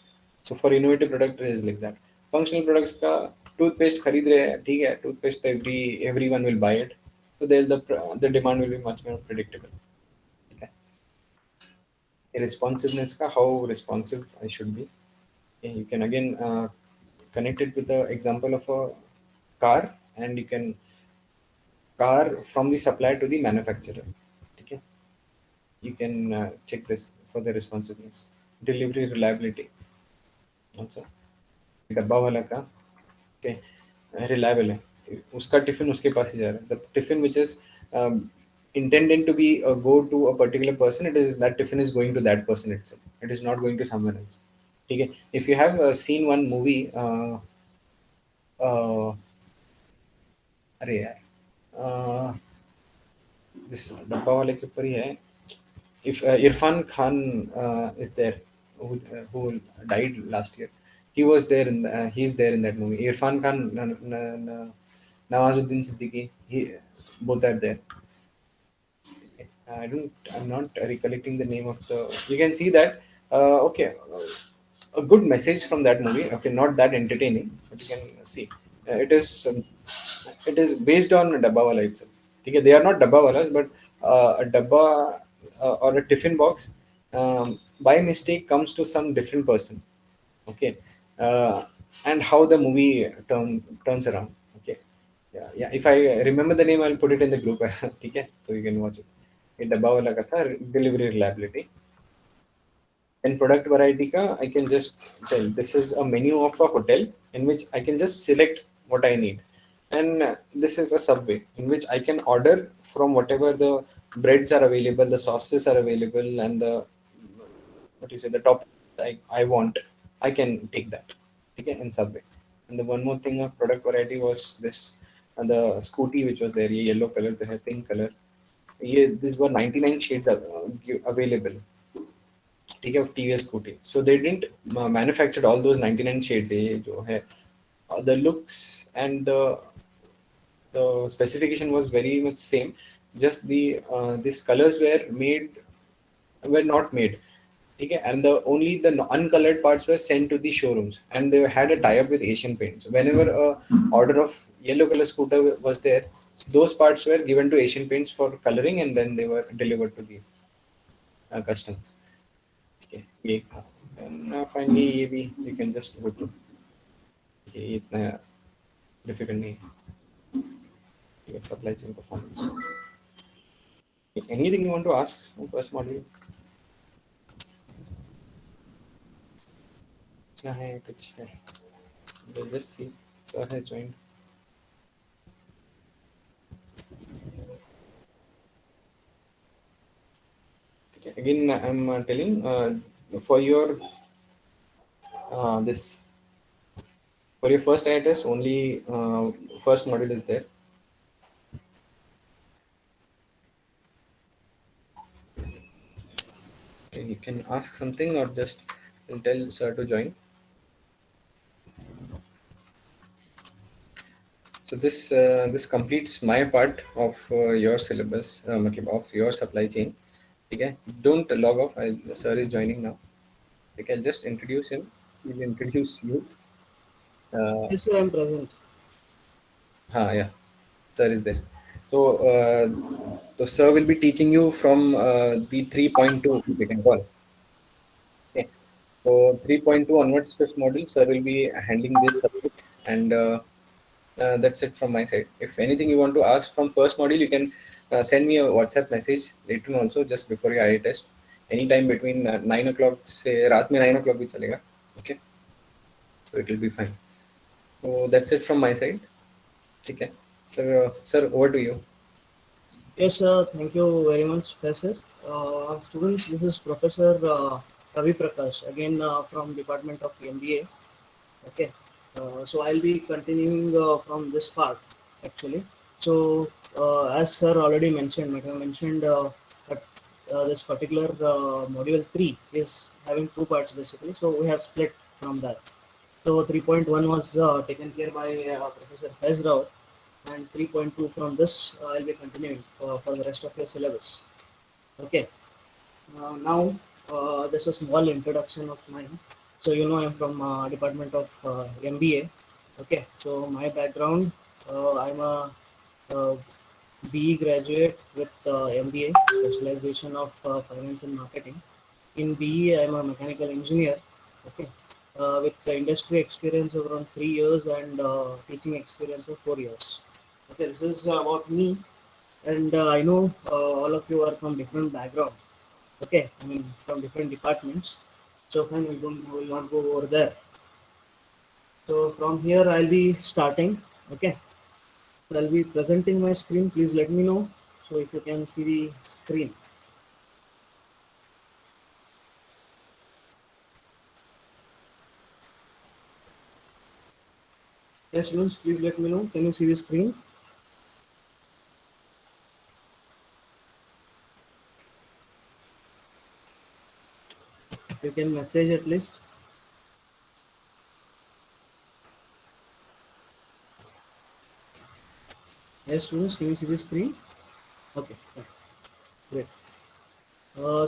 So for innovative product it is like that. Functional products का toothpaste खरीद रहे हैं, ठीक है, toothpaste तो everyone will buy it. So there the demand will be much more predictable. Okay. Responsiveness का, how responsive I should be. Okay, you can again connect it with the example of a car, and you can car from the supplier to the manufacturer. Okay. You can check this for the responsiveness. Delivery reliability also. डब्बा वाला का reliable है, उसका tiffin उसके पास ही जा रहा है. The tiffin which is intended to be go to a particular person, it is that tiffin is going to that person itself, it is not going to someone else. Okay, if you have seen one movie, uh, अरे यार, this डब्बा वाले के ऊपर ही है. If Irfan Khan is there, who died last year, he was there in he's there in that movie. Irfan Khan, Nawazuddin Siddiqui, both are there. I'm not recollecting the name of the. You can see that. Okay, a good message from that movie. Okay, not that entertaining, but you can see. It is based on Dabbawala itself. Okay, they are not Dabbawalas, but a Dabba or a tiffin box by mistake comes to some different person. Okay, and how the movie turns around. Okay, Yeah. If I remember the name, I'll put it in the group. Okay, so you can watch it. ये डब्बा वाला का था delivery reliability. And product variety ka, I can just tell this is a menu of a hotel in which I can just select what I need. And this is a subway in which I can order from whatever the breads are available, the sauces are available, and the what you say the top I want. I can take that. Okay, in subway. And the one more thing of product variety was this the scooty which was there, ye yellow color, the pink color. These were 99 shades available. ठीक है TVS scooty so they didn't manufactured all those 99 shades ये जो है the looks and the specification was very much same just the these colors were not made okay and the only the uncolored parts were sent to the showrooms and they had a tie up with Asian Paints whenever a order of yellow color scooter was there those parts were given to Asian Paints for coloring and then they were delivered to the customers. Okay, ये था and finally ये भी you can just go through ये इतना difficult नहीं है ये supply chain performance. Anything you want to ask on first module? क्या है कुछ है we'll just see sir has joined. Okay. Again I'm telling for your this for your first eye test only first module is there. Okay, you can ask something or just tell sir to join. So this completes my part of your syllabus मतलब of your supply chain. Okay, don't log off. Sir is joining now. Okay, I'll just introduce him. He'll introduce you. Uh, Yes, sir, I'm present. yeah, sir is there. So, so sir will be teaching you from the 3.2 you can call. Okay. So 3.2 onwards, fifth module, sir will be handling this subject, and that's it from my side. If anything you want to ask from first module, you can send me a WhatsApp message later on also, just before your eye test. Anytime between 9 o'clock से रात में 9 o'clock भी चलेगा. Okay, so it will be fine. So that's it from my side. ठीक है. Sir, over to you. Yes, sir. Thank you very much, Professor. Students, this is Professor Ravi Prakash, again from Department of MBA. Okay. So I'll be continuing from this part, actually. So as sir already mentioned, like I mentioned, that this particular module 3 is having two parts basically. So we have split from that. So 3.1 was taken care by Professor Faiz Rao, and 3.2 from this I'll be continuing for the rest of your syllabus. Okay. Now, just a small introduction of mine. So you know I'm from Department of MBA. Okay. So my background, I'm a BE graduate with MBA specialization of finance and marketing. In BE, I'm a mechanical engineer. Okay. With the industry experience of around 3 years and teaching experience of 4 years. Okay, this is about me, and I know all of you are from different background. Okay, I mean from different departments. So fine, we will not go over there. So from here, I'll be starting. Okay, so I'll be presenting my screen. Please let me know. So if you can see the screen. Yes, students, please let me know. Can you see the screen? You can message at least. Yes, students, can you see the screen? Okay, fine. Great.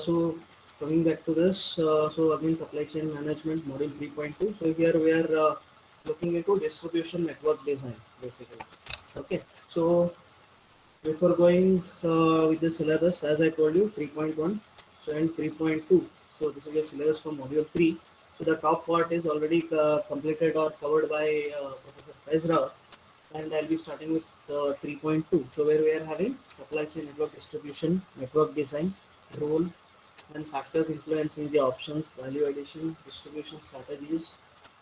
So coming back to this, so again supply chain management module 3.2. So here we are looking into distribution network design basically. Okay. So before going with the syllabus, as I told you, 3.1 so and 3.2. So this is the syllabus for module 3. So the top part is already completed or covered by Professor Faiz Rao. and I'll be starting with 3.2. So where we are having supply chain network distribution, network design, role, and factors influencing the options, value addition, distribution strategies,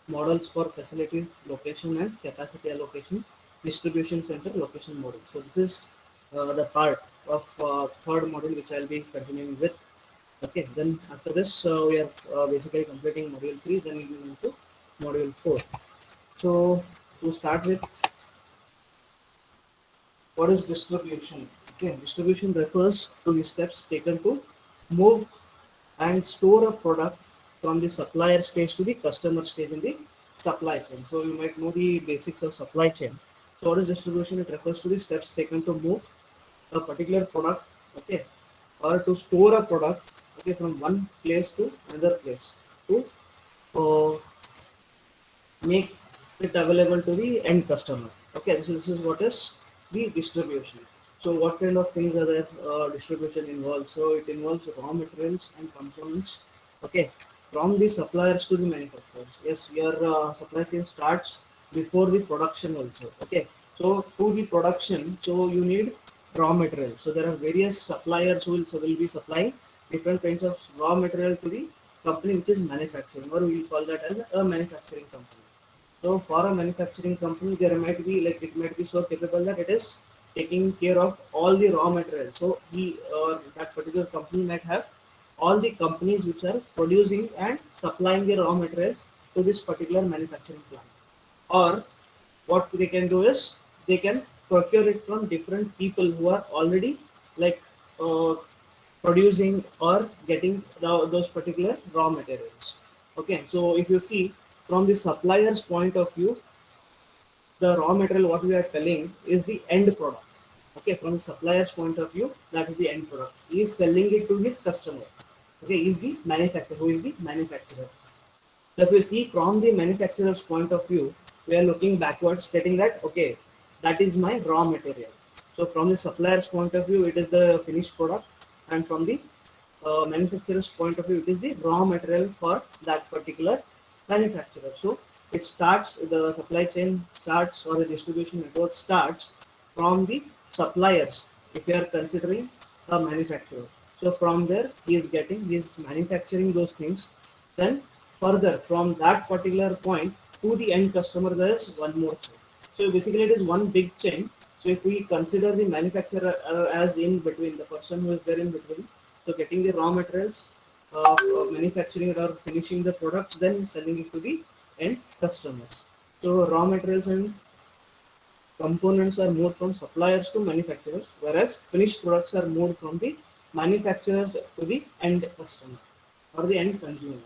models for facility location and capacity allocation, distribution center location model. So this is the part of third module which I'll be continuing with. Okay, then after this we are basically completing module 3, then we move into module 4. So to start with, what is distribution? Okay, distribution refers to the steps taken to move and store a product from the supplier stage to the customer stage in the supply chain. So you might know the basics of supply chain. So what is distribution? It refers to the steps taken to move a particular product, okay, or to store a product, okay, from one place to another place to uh, make it available to the end customer. Okay, this is what is the distribution. So what kind of things are there distribution involved? So it involves raw materials and components, okay, from the suppliers to the manufacturers. Yes, your supply chain starts before the production also. Okay, so to the production, so you need raw material. So there are various suppliers who will be supplying different kinds of raw material to the company which is manufacturing, or we will call that as a manufacturing company. So for a manufacturing company, there might be like it might be so capable that it is taking care of all the raw material. So he or that particular company might have all the companies which are producing and supplying the raw materials to this particular manufacturing plant. Or what they can do is they can procure it from different people who are already like producing or getting those particular raw materials. Okay, so if you see from the supplier's point of view, the raw material what we are selling is the end product. Okay, from the supplier's point of view, that is the end product. He is selling it to his customer. Okay, is the manufacturer. Who is the manufacturer? So if you see from the manufacturer's point of view, we are looking backwards, stating that okay, that is my raw material. So from the supplier's point of view, it is the finished product, and from the manufacturer's point of view, it is the raw material for that particular manufacturer. So it starts, the supply chain starts, or the distribution network starts from the suppliers. If you are considering a manufacturer, so from there he is manufacturing those things. Then further from that particular point to the end customer, there is one more chain. So basically, it is one big chain. So if we consider the manufacturer as in between, the person who is there in between, so getting the raw materials, manufacturing it or finishing the products, then selling it to the end customers. So raw materials and components are moved from suppliers to manufacturers, whereas finished products are moved from the manufacturers to the end customer or the end consumer.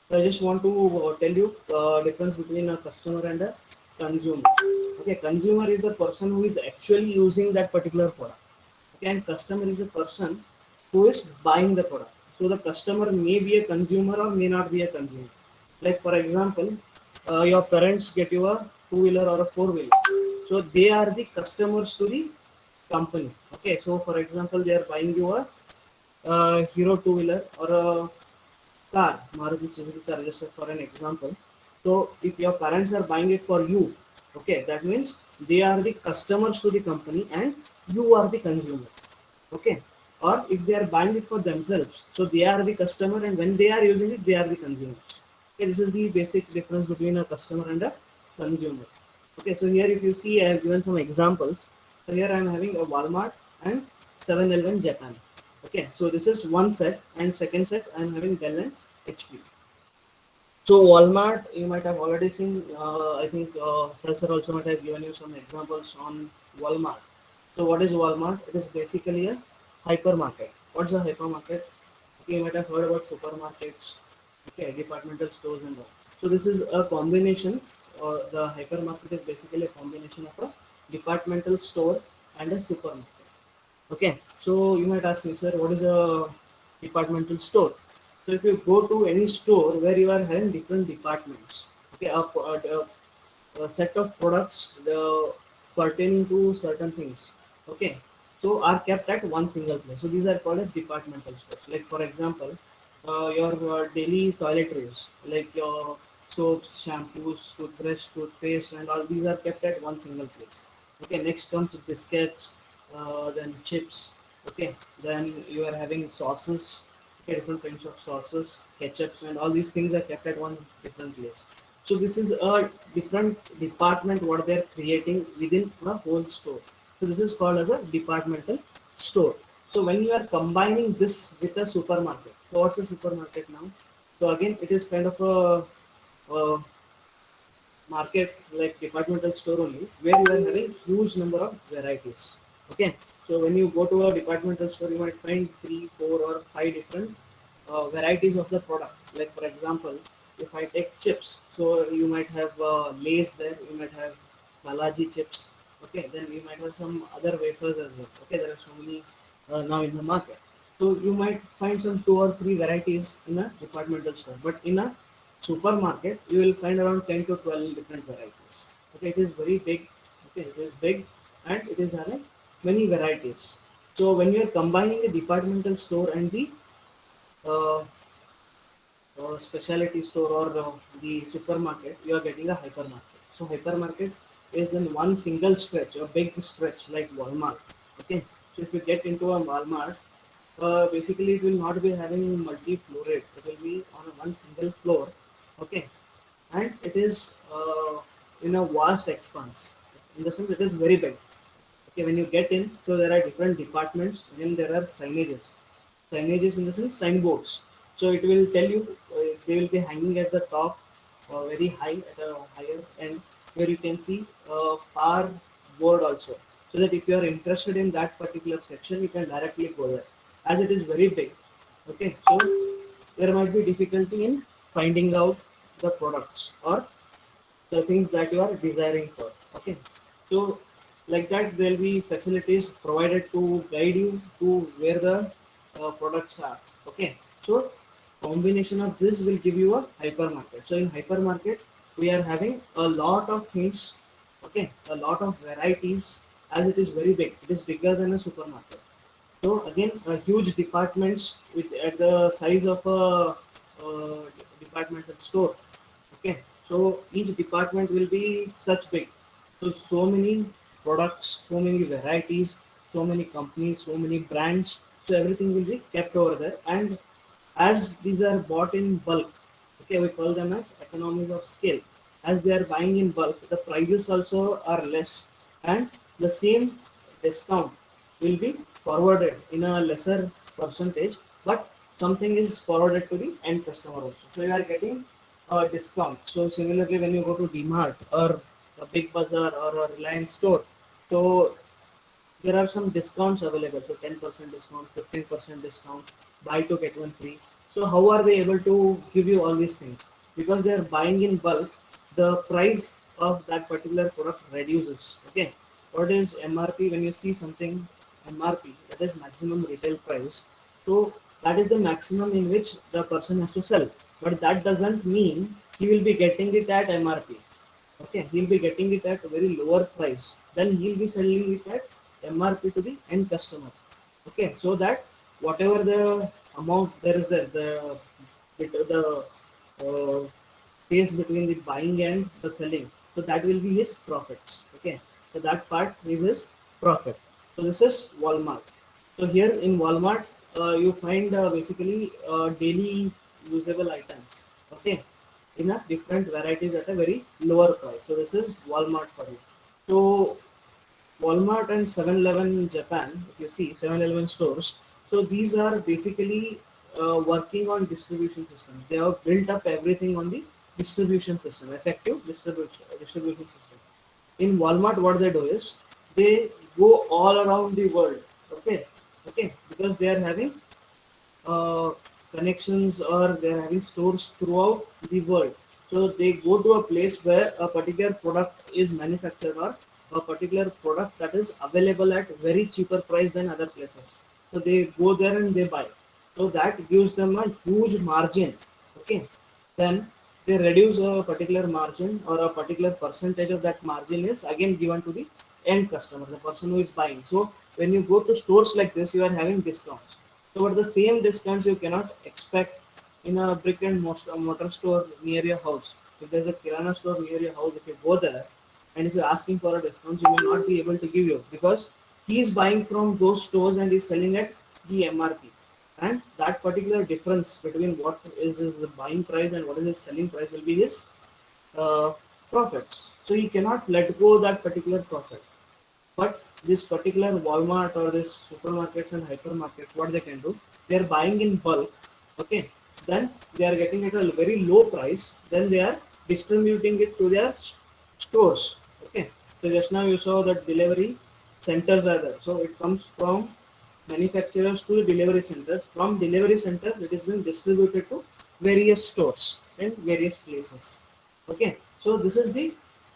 So I just want to tell you difference between a customer and a consumer. Okay, consumer is the person who is actually using that particular product. Okay, and customer is a person who is buying the product. So the customer may be a consumer or may not be a consumer. Like for example, your parents get you a two-wheeler or a four-wheeler. So they are the customers to the company. Okay, so for example, they are buying you a Hero two-wheeler or a car, Maruti Suzuki car, just for an example. So if your parents are buying it for you, okay, that means they are the customers to the company and you are the consumer. Okay, or if they are buying it for themselves, so they are the customer and when they are using it, they are the consumers. Okay, this is the basic difference between a customer and a consumer. Okay, so here if you see, I have given some examples. So here I am having a Walmart and 7-Eleven Japan. Okay, so this is one set, and second set I am having Dell and HP. So Walmart, you might have already seen. I think Professor also might have given you some examples on Walmart. So what is Walmart? It is basically a hypermarket. What's a hypermarket? Okay, you might have heard about supermarkets, okay, departmental stores and all. So this is a combination. The hypermarket is basically a combination of a departmental store and a supermarket. Okay, so you might ask me, sir, what is a departmental store? So if you go to any store where you are having different departments, okay, a set of products pertaining to certain things, okay, so are kept at one single place. So these are called as departmental stores. Like for example, your daily toiletries, like your soaps, shampoos, toothbrush, toothpaste, and all these are kept at one single place. Okay, next comes biscuits, then chips. Okay, then you are having sauces. Okay, different kinds of sauces, ketchups, and all these things are kept at one different place. So this is a different department what they are creating within a whole store. So this is called as a departmental store. So when you are combining this with a supermarket, so what's a supermarket now? So again, it is kind of a market like departmental store only where you are having huge number of varieties. Okay, so when you go to a departmental store you might find three, four, or five different varieties of the product. Like for example, if I take chips, so you might have Lay's there, you might have Balaji chips. Okay, then you might have some other wafers as well. Okay, there are so many now in the market. So you might find some two or three varieties in a departmental store, but in a supermarket you will find around 10 to 12 different varieties. Okay, it is very big. Okay, it is big and it is having many varieties. So when you are combining the departmental store and the uh, specialty store or the supermarket, you are getting a hypermarket. So hypermarket is in one single stretch, a big stretch like Walmart. Okay, so if you get into a Walmart, basically it will not be having multi-floor. It will be on a one single floor. Okay, and it is in a vast expanse. In the sense, it is very big. Okay, when you get in, so there are different departments, and there are signages. Signages in the sense signboards. So it will tell you they will be hanging at the top, very high at a higher end, where you can see far board also. So that if you are interested in that particular section, you can directly go there. As it is very big. Okay, so there might be difficulty in finding out the products or the things that you are desiring for. Okay, so like that there will be facilities provided to guide you to where the products are. Okay, so combination of this will give you a hypermarket. So in hypermarket we are having a lot of things. Okay, a lot of varieties. As it is very big, it is bigger than a supermarket. So again, huge departments with at the size of a departmental store. Okay, so each department will be such big. So so many products, so many varieties, so many companies, so many brands. So everything will be kept over there. And as these are bought in bulk, okay, we call them as economies of scale. As they are buying in bulk, the prices also are less, and the same discount will be forwarded in a lesser percentage, but something is forwarded to the end customer also. So you are getting a discount. So similarly, when you go to DMart or a Big Bazaar or a Reliance store, so there are some discounts available. So 10% discount, 15% discount, buy to get one free. So how are they able to give you all these things? Because they are buying in bulk, the price of that particular product reduces. Okay, what is MRP? When you see something MRP, that is maximum retail price. So that is the maximum in which the person has to sell. But that doesn't mean he will be getting it at MRP. Okay, he'll be getting it at a very lower price. Then he'll be selling it at MRP to the end customer. Okay, so that whatever the amount there is there, the space between the buying and the selling, so that will be his profits. Okay, so that part is his profit. So this is Walmart. So here in Walmart, you find basically daily usable items. Okay, in a different varieties at a very lower price. So this is Walmart for you. So Walmart and 7-Eleven in Japan, if you see 7-Eleven stores, so these are basically working on distribution systems. They have built up everything on the distribution system, effective distribution system. In Walmart, what they do is they go all around the world. Okay, okay, because they are having uh, connections or they're having stores throughout the world. So they go to a place where a particular product is manufactured or a particular product that is available at very cheaper price than other places. So they go there and they buy. So that gives them a huge margin. Okay. Then they reduce a particular margin or a particular percentage of that margin is again given to the end customer, the person who is buying. So when you go to stores like this, you are having discounts. So, but the same discounts you cannot expect in a brick and mortar store near your house. If there's a Kirana store near your house, if you go there and if you're asking for a discount, he will not be able to give you, because he is buying from those stores and is selling at the MRP, and that particular difference between what is his buying price and what is his selling price will be his uh, profits. So he cannot let go that particular profit. But this particular Walmart or this supermarkets and hypermarkets, what they can do, they are buying in bulk, okay? Then they are getting it at a very low price. Then they are distributing it to their stores, okay? So just now you saw that delivery centers are there. So it comes from manufacturers to delivery centers. From delivery centers, it is being distributed to various stores and various places. Okay, so this is the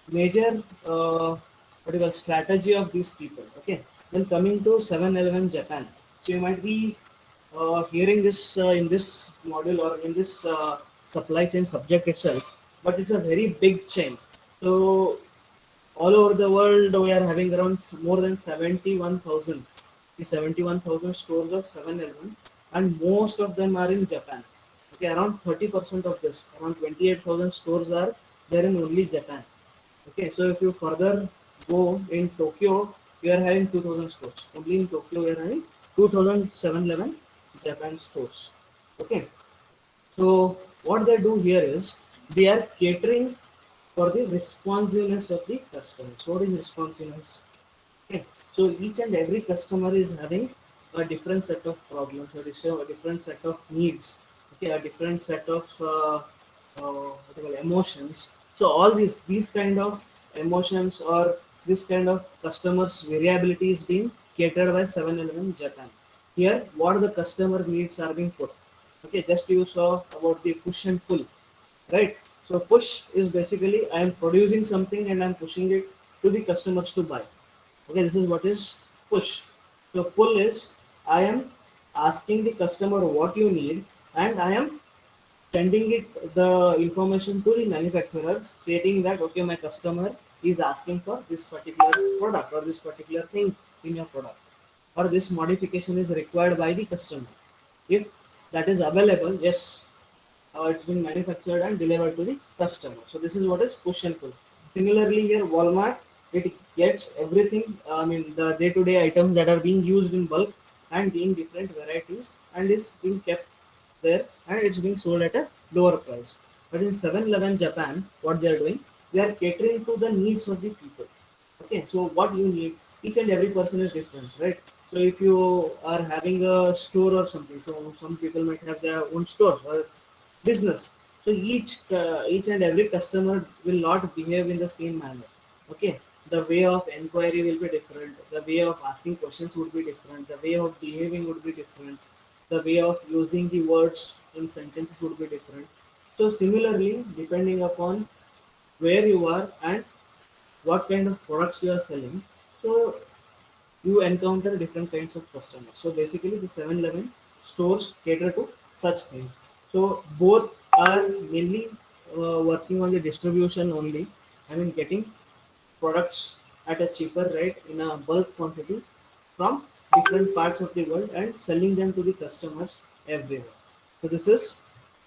major what you call strategy of these people. Okay, then coming to 7-Eleven Japan. So you might be hearing this in this module or in this supply chain subject itself, but it's a very big chain. So all over the world, we are having around more than 71,000. The 71,000 stores of 7-Eleven, and most of them are in Japan. Okay, around 30% of this, around 28,000 stores are there in only Japan. Okay, so if you further go in Tokyo, you are having 2,000 stores. Only in Tokyo, you are having 2,000 7-Eleven Japan stores. Okay, so what they do here is they are catering for the responsiveness of the customer. So what is responsiveness? Okay. So each and every customer is having a different set of problems, a different set of needs, okay, a different set of what you call emotions. So all these kind of emotions or this kind of customers variability is being catered by 7-Eleven Japan. Here, what the customer needs are being put. Okay, just you saw about the push and pull, right? So push is basically I am producing something and I'm pushing it to the customers to buy. Okay, this is what is push. So pull is I am asking the customer what you need, and I am sending it the information to the manufacturer stating that okay, my customer is asking for this particular product or this particular thing in your product, or this modification is required by the customer. If that is available, yes, it's been manufactured and delivered to the customer. So this is what is push and pull. Similarly, here Walmart, it gets everything. I mean the day-to-day items that are being used in bulk and in different varieties, and is being kept there, and it's being sold at a lower price. But in 7-Eleven Japan, what they are doing, they are catering to the needs of the people. Okay, so what you need, each and every person is different, right? So if you are having a store or something, so some people might have their own store or business. So each and every customer will not behave in the same manner. Okay, the way of inquiry will be different. The way of asking questions would be different. The way of behaving would be different. The way of using the words in sentences would be different. So similarly, depending upon where you are and what kind of products you are selling, so you encounter different kinds of customers. So basically, the 7-Eleven stores cater to such things. So both are mainly working on the distribution only. I mean, getting products at a cheaper rate in a bulk quantity from different parts of the world and selling them to the customers everywhere. So this is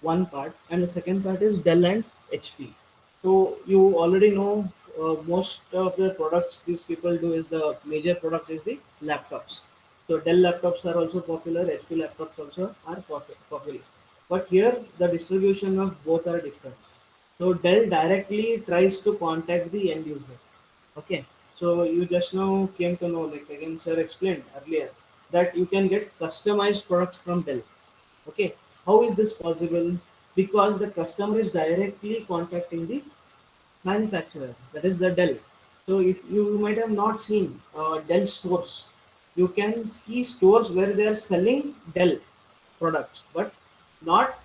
one part, and the second part is Dell and HP. So you already know most of the products these people do is the major product is the laptops. So Dell laptops are also popular, HP laptops also are popular. But here the distribution of both are different. So Dell directly tries to contact the end user. Okay, so you just now came to know, like again, sir explained earlier, that you can get customized products from Dell. Okay, how is this possible? Because the customer is directly contacting the manufacturer, that is the Dell. So if you might have not seen Dell stores, you can see stores where they are selling Dell products, but not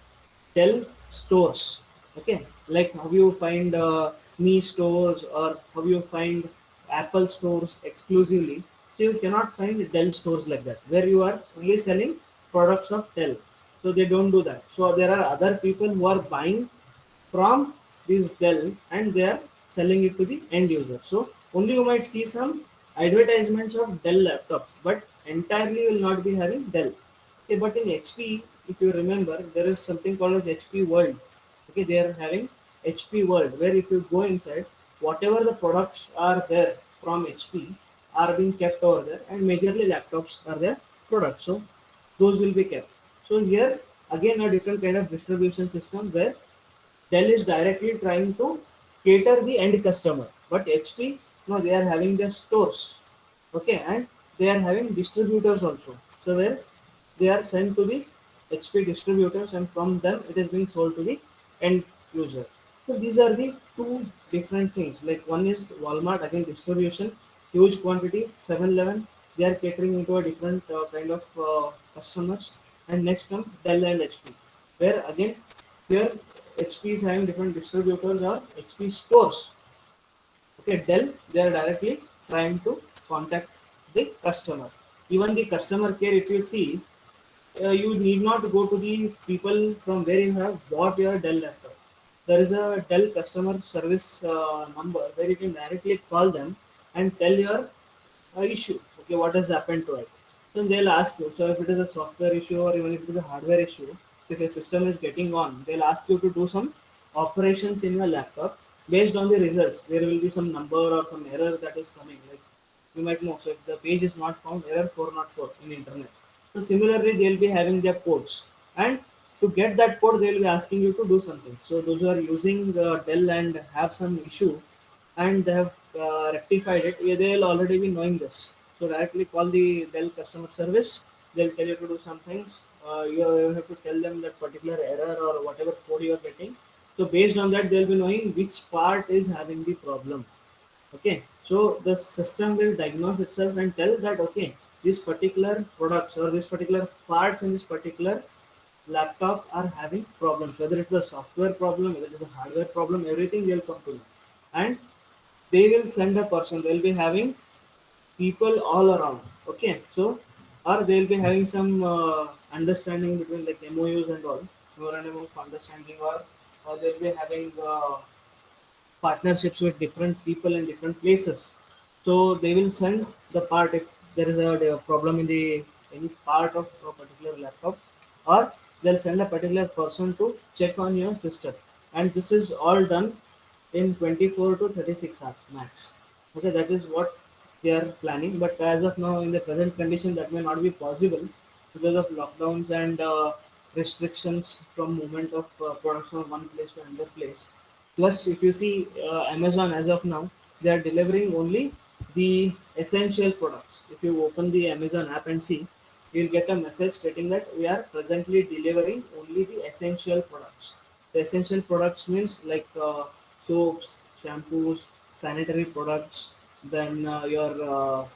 Dell stores. Okay, like how you find Me stores or how you find Apple stores exclusively. So you cannot find Dell stores like that, where you are only selling products of Dell. So they don't do that. So there are other people who are buying from this Dell and they are selling it to the end user. So only you might see some advertisements of Dell laptops, but entirely you will not be having Dell. Okay, but in HP, if you remember, there is something called as HP World. Okay, they are having HP World, where if you go inside, whatever the products are there from HP are being kept over there, and majorly laptops are their products. So those will be kept. So here again a different kind of distribution system where Dell is directly trying to cater the end customer, but HP, no, they are having their stores, okay, and they are having distributors also. So where they are sent to the HP distributors, and from them it is being sold to the end user. So these are the two different things. Like one is Walmart, again distribution, huge quantity. 7-Eleven, they are catering into a different kind of customers. And next comes Dell and HP, where again here HP is having different distributors or HP stores. Okay, Dell, they are directly trying to contact the customer. Even the customer care, if you see, you need not go to the people from where you have bought your Dell laptop. There is a Dell customer service number where you can directly call them and tell your issue. Okay, what has happened to it? So they'll ask you. So if it is a software issue or even if it is a hardware issue, if a system is getting on, they'll ask you to do some operations in your laptop. Based on the results, there will be some number or some error that is coming. Like you might know. So if the page is not found, error 404 in internet. So similarly, they'll be having their codes, and to get that code, they'll be asking you to do something. So those who are using Dell and have some issue, and they have rectified it, yeah, they'll already be knowing this. So directly call the Dell customer service. They'll tell you to do some things. You have to tell them that particular error or whatever code you are getting. So based on that, they'll be knowing which part is having the problem. Okay, so the system will diagnose itself and tell that okay, these particular products or these particular parts in this particular laptop are having problems. Whether it's a software problem, whether it's a hardware problem, everything will come to you, and they will send a person. They'll be having people all around. Okay, so or they'll be having some understanding between like MOUs and all, memorandum of understanding, or they'll be having partnerships with different people in different places. So they will send the part if there is a problem in the any part of a particular laptop, or they'll send a particular person to check on your system. And this is all done in 24 to 36 hours max. Okay, that is what they are planning. But as of now, in the present condition, that may not be possible because of lockdowns and restrictions from movement of products from one place to another place. Plus, if you see Amazon as of now, they are delivering only the essential products. If you open the Amazon app and see, you'll get a message stating that we are presently delivering only the essential products. The essential products means like soaps, shampoos, sanitary products, then your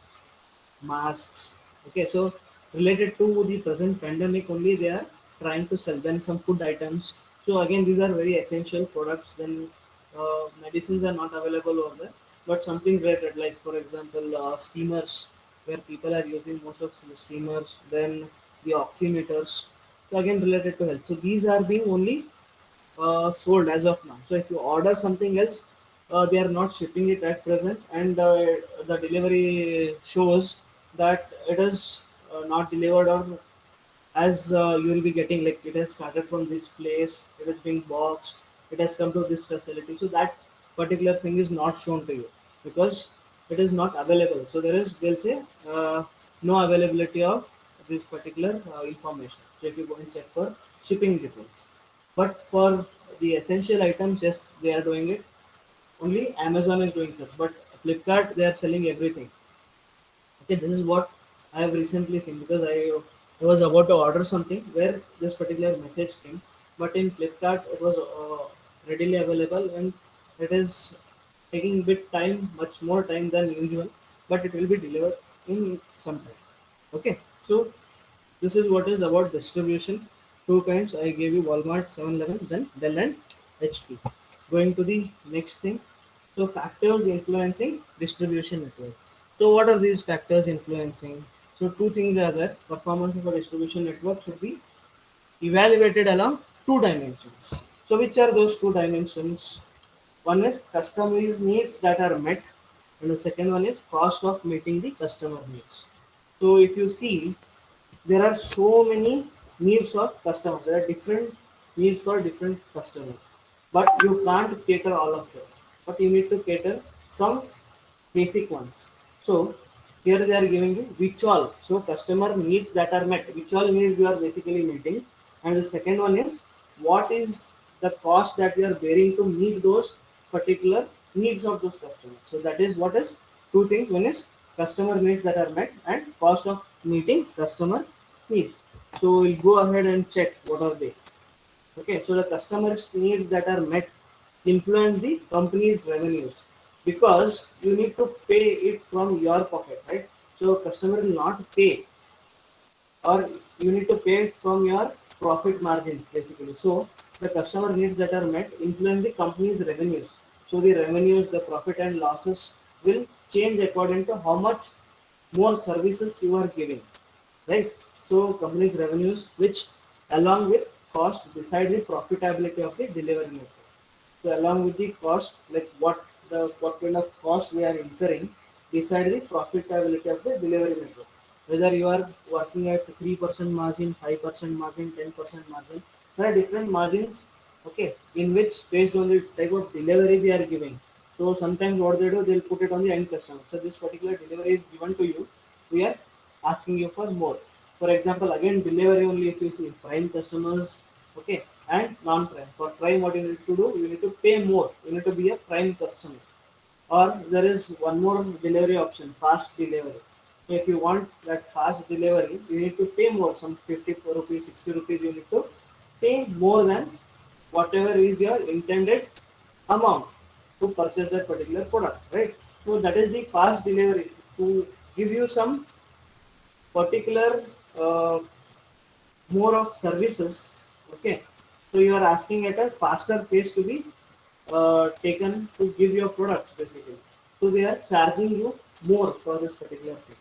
masks. Okay, so related to the present pandemic only, they are trying to sell them some food items. So again, these are very essential products. Then medicines are not available over there, but something related, like for example, steamers, where people are using most of the steamers. Then the oximeters. So again, related to health. So these are being only sold as of now. So if you order something else, they are not shipping it at present, and the delivery shows that it is not delivered or as you will be getting, like it has started from this place, it is being boxed, it has come to this facility. So that particular thing is not shown to you because it is not available. So they'll say no availability of this particular information. So if you go and check for shipping details, but for the essential items, yes, they are doing it. Only Amazon is doing such, but Flipkart, they are selling everything. Okay, this is what I have recently seen because I was about to order something where this particular message came, but in Flipkart it was readily available, and it is taking bit time, much more time than usual, but it will be delivered in some time. Okay, so this is what is about distribution. Two kinds I gave you: Walmart, 7-Eleven, then Dell and HP. Going to the next thing. So factors influencing distribution network. So what are these factors influencing? So two things are there. Performance of a distribution network should be evaluated along two dimensions. So which are those two dimensions? One is customer needs that are met, and the second one is cost of meeting the customer needs. So if you see, there are so many needs of customers. There are different needs for different customers, but you can't cater all of them. but you need to cater some basic ones. So here they are giving you which all. So customer needs that are met. Which all needs you are basically meeting. And the second one is what is the cost that you are bearing to meet those particular needs of those customers. So that is what is two things. One is customer needs that are met and cost of meeting customer needs. So we'll go ahead and check what are they. Okay, so the customers' needs that are met influence the company's revenues because you need to pay it from your pocket, right? So customer will not pay, or you need to pay it from your profit margins basically. So the customer needs that are met influence the company's revenues. So the revenues, the profit and losses will change according to how much more services you are giving, right? So company's revenues, which along with cost decide the profitability of the delivery network. So along with the cost, like what kind of cost we are incurring, decide the profitability of the delivery network. Whether you are working at 3% margin, 5% margin, 10% margin, there are different margins, okay, in which based on the type of delivery they are giving. So sometimes what they do, they'll put it on the end customer. So this particular delivery is given to you, we are asking you for more. For example, again delivery only if you see prime customers, okay, and non-prime. For prime, what you need to do, you need to pay more. You need to be a prime customer. Or there is one more delivery option, fast delivery. If you want that fast delivery, you need to pay more, some 54 rupees, 60 rupees. You need to pay more than whatever is your intended amount to purchase that particular product, right? So that is the fast delivery to give you some particular uh, more of services. Okay, so you are asking at a faster pace to be taken to give your products basically. So they are charging you more for this particular thing.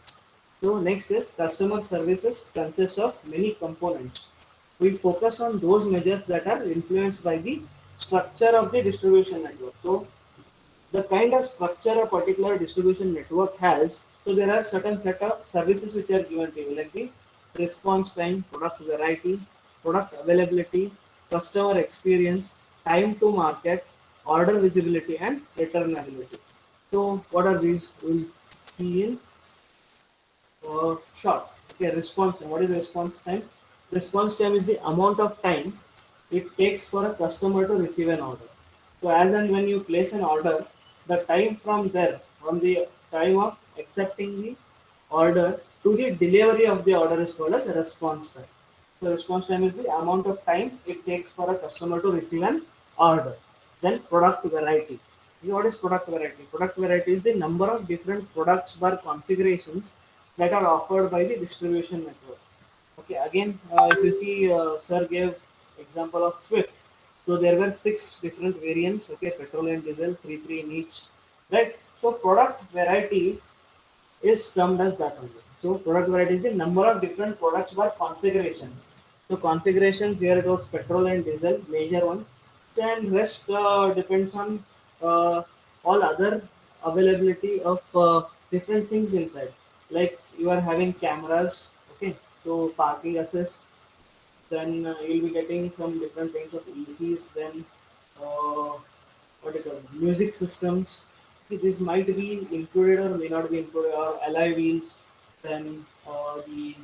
So next is customer services consists of many components. We focus on those measures that are influenced by the structure of the distribution network. So the kind of structure a particular distribution network has, so there are certain set of services which are given to you, like the response time, product variety, product availability, customer experience, time to market, order visibility, and returnability. So what are these? We'll see in short. Okay, response time. What is response time? Response time is the amount of time it takes for a customer to receive an order. So as and when you place an order, the time from there, from the time of accepting the order to the delivery of the order is called as a response time. So response time is the amount of time it takes for a customer to receive an order. Then product variety. What is product variety? Product variety is the number of different products or configurations that are offered by the distribution network. Okay, again, if you see, Sir gave example of Swift. So there were 6 different variants. Okay, petrol and diesel, three in each, right? So product variety is termed as that only. So product variety is the number of different products or configurations. So configurations here it was petrol and diesel, major ones. Then rest depends on uh, all other availability of different things inside. Like you are having cameras, okay. So parking assist, then you'll be getting some different kinds of ECs, then what do you call it, music systems. See, this might be included or may not be included, or alloy wheels, then the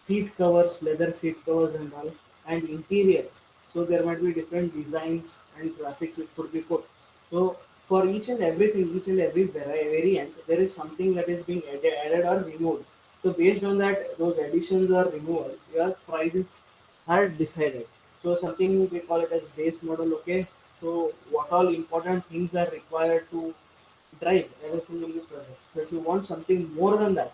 seat covers, leather seat covers and all, and interior. So there might be different designs and graphics which could be put. So for each and everything, each and every variant, there is something that is being added or removed. So based on that, those additions or removal, your prices are decided. So something we call it as base model. Okay. So what all important things are required to drive, everything will be present. So if you want something more than that,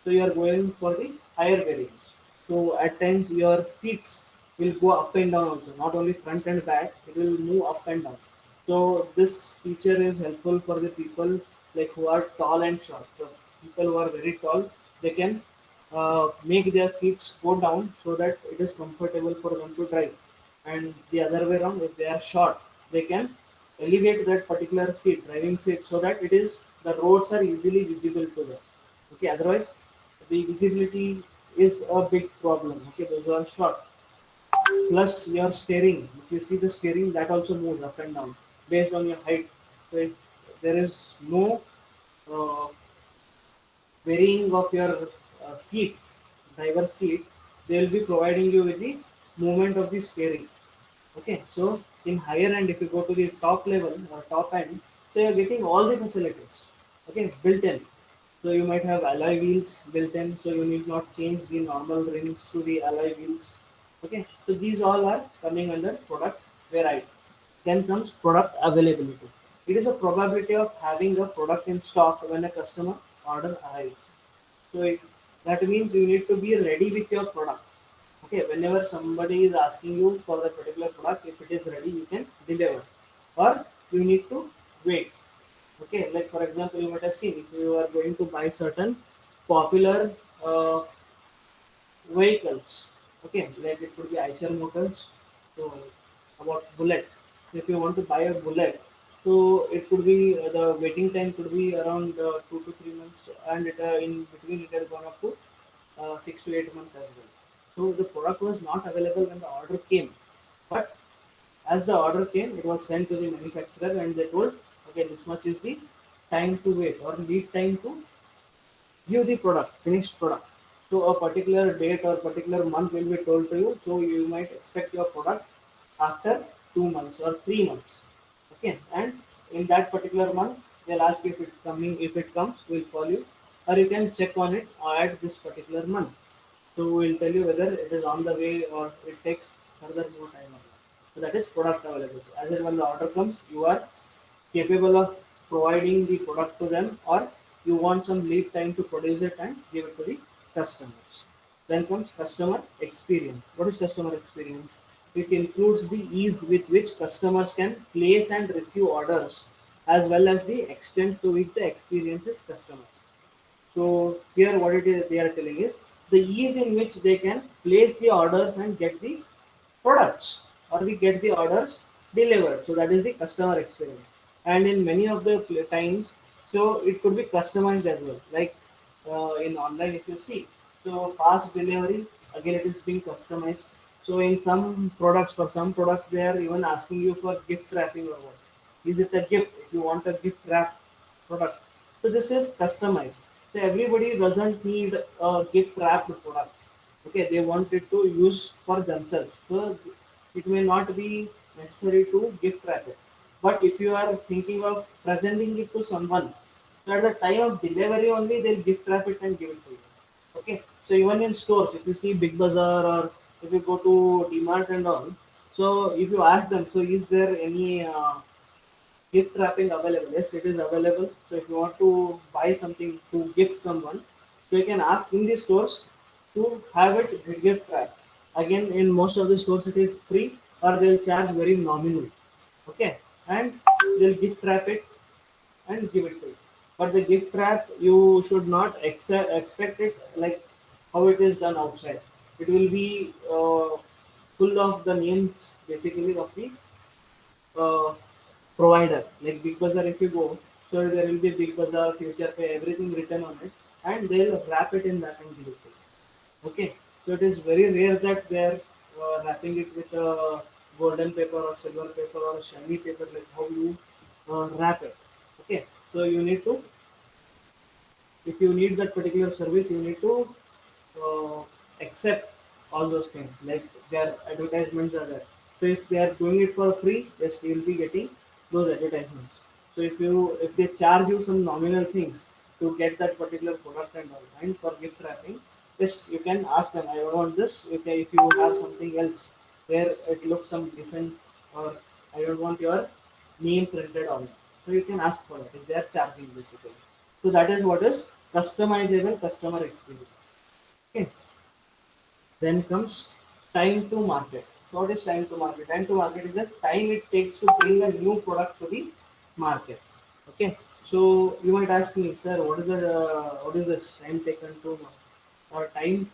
so you are going for the higher variants. So at times your seats will go up and down also, not only front and back, it will move up and down. So this feature is helpful for the people like who are tall and short. So people who are very tall, they can make their seats go down so that it is comfortable for them to drive. And the other way around, if they are short, they can elevate that particular seat, driving seat, so that it is the roads are easily visible to them. Okay, otherwise the visibility is a big problem. Okay, those are short. Plus your steering. If you see the steering, that also moves up and down based on your height. So if there is no uh, varying of your seat, driver seat, they will be providing you with the movement of the steering. Okay, so in higher end, if you go to the top level or top end, so you're getting all the facilities. Okay, built in. So you might have alloy wheels built in, so you need not change the normal rims to the alloy wheels. Okay, so these all are coming under product variety. Then comes product availability. It is a probability of having a product in stock when a customer order arrives. So that means you need to be ready with your product. Okay, whenever somebody is asking you for the particular product, if it is ready, you can deliver, or you need to wait. Okay, like for example, you might have seen if you are going to buy certain popular uh, vehicles. Okay, like it could be Eicher Motors. So about Bullet. If you want to buy a Bullet, so it could be the waiting time could be around 2 to 3 months, and in between it has gone up to 6 to 8 months as well. So the product was not available when the order came, but as the order came, it was sent to the manufacturer, and they told, okay, this much is the time to wait or lead time to give the product, finished product. So a particular date or particular month will be told to you. So you might expect your product after 2 months or 3 months. Okay, and in that particular month, they'll ask if it's coming. If it comes, we'll call you, or you can check on it at this particular month. So we'll tell you whether it is on the way or it takes further more time or not. So that is product availability. As in when the order comes, you are capable of providing the product to them, or you want some lead time to produce it and give it to the customers. Then comes customer experience. What is customer experience? It includes the ease with which customers can place and receive orders, as well as the extent to which the experience is customers. So here what it is they are telling is the ease in which they can place the orders and get the products, or we get the orders delivered. So that is the customer experience. And in many of the times, so it could be customized as well. Like in online, if you see, so fast delivery again it is being customized. So in some products, for some products, they are even asking you for gift wrapping or what. Is it a gift? If you want a gift wrap product, so this is customized. So everybody doesn't need a gift wrapped product. Okay, they want it to use for themselves. So it may not be necessary to gift wrap it. But if you are thinking of presenting it to someone, so at the time of delivery only they'll gift wrap it and give it to you. Okay, so even in stores, if you see Big Bazaar or if you go to DMart and all, so if you ask them, so is there any gift wrapping available? Yes, it is available. So if you want to buy something to gift someone, so you can ask in the stores to have it with gift wrap. Again, in most of the stores it is free, or they'll charge very nominal. Okay, and they'll gift wrap it and give it to you. But the gift wrap, you should not expect it like how it is done outside. It will be full of the names basically of the uh, provider. Like Big Bazaar, if you go, so there will be Big Bazaar, Future Pay, everything written on it, and they'll wrap it in that and give it to you. Okay, so it is very rare that they are wrapping it with a golden paper or silver paper or shiny paper, like how you wrap it. Okay, so you need to, if you need that particular service, you need to uh, accept all those things. Like their advertisements are there. So if they are doing it for free, yes, you will be getting those advertisements. So if they charge you some nominal things to get that particular product and all, and for gift wrapping, yes, you can ask them. I want this. Okay, if you have something else where it looks some decent, or I don't want your name printed on it. So you can ask for it if they are charging basically. So that is what is customizable customer experience. Okay. Then comes time to market. So what is time to market? Time to market is the time it takes to bring a new product to the market. Okay. So you might ask me, sir, what is this time taken to or time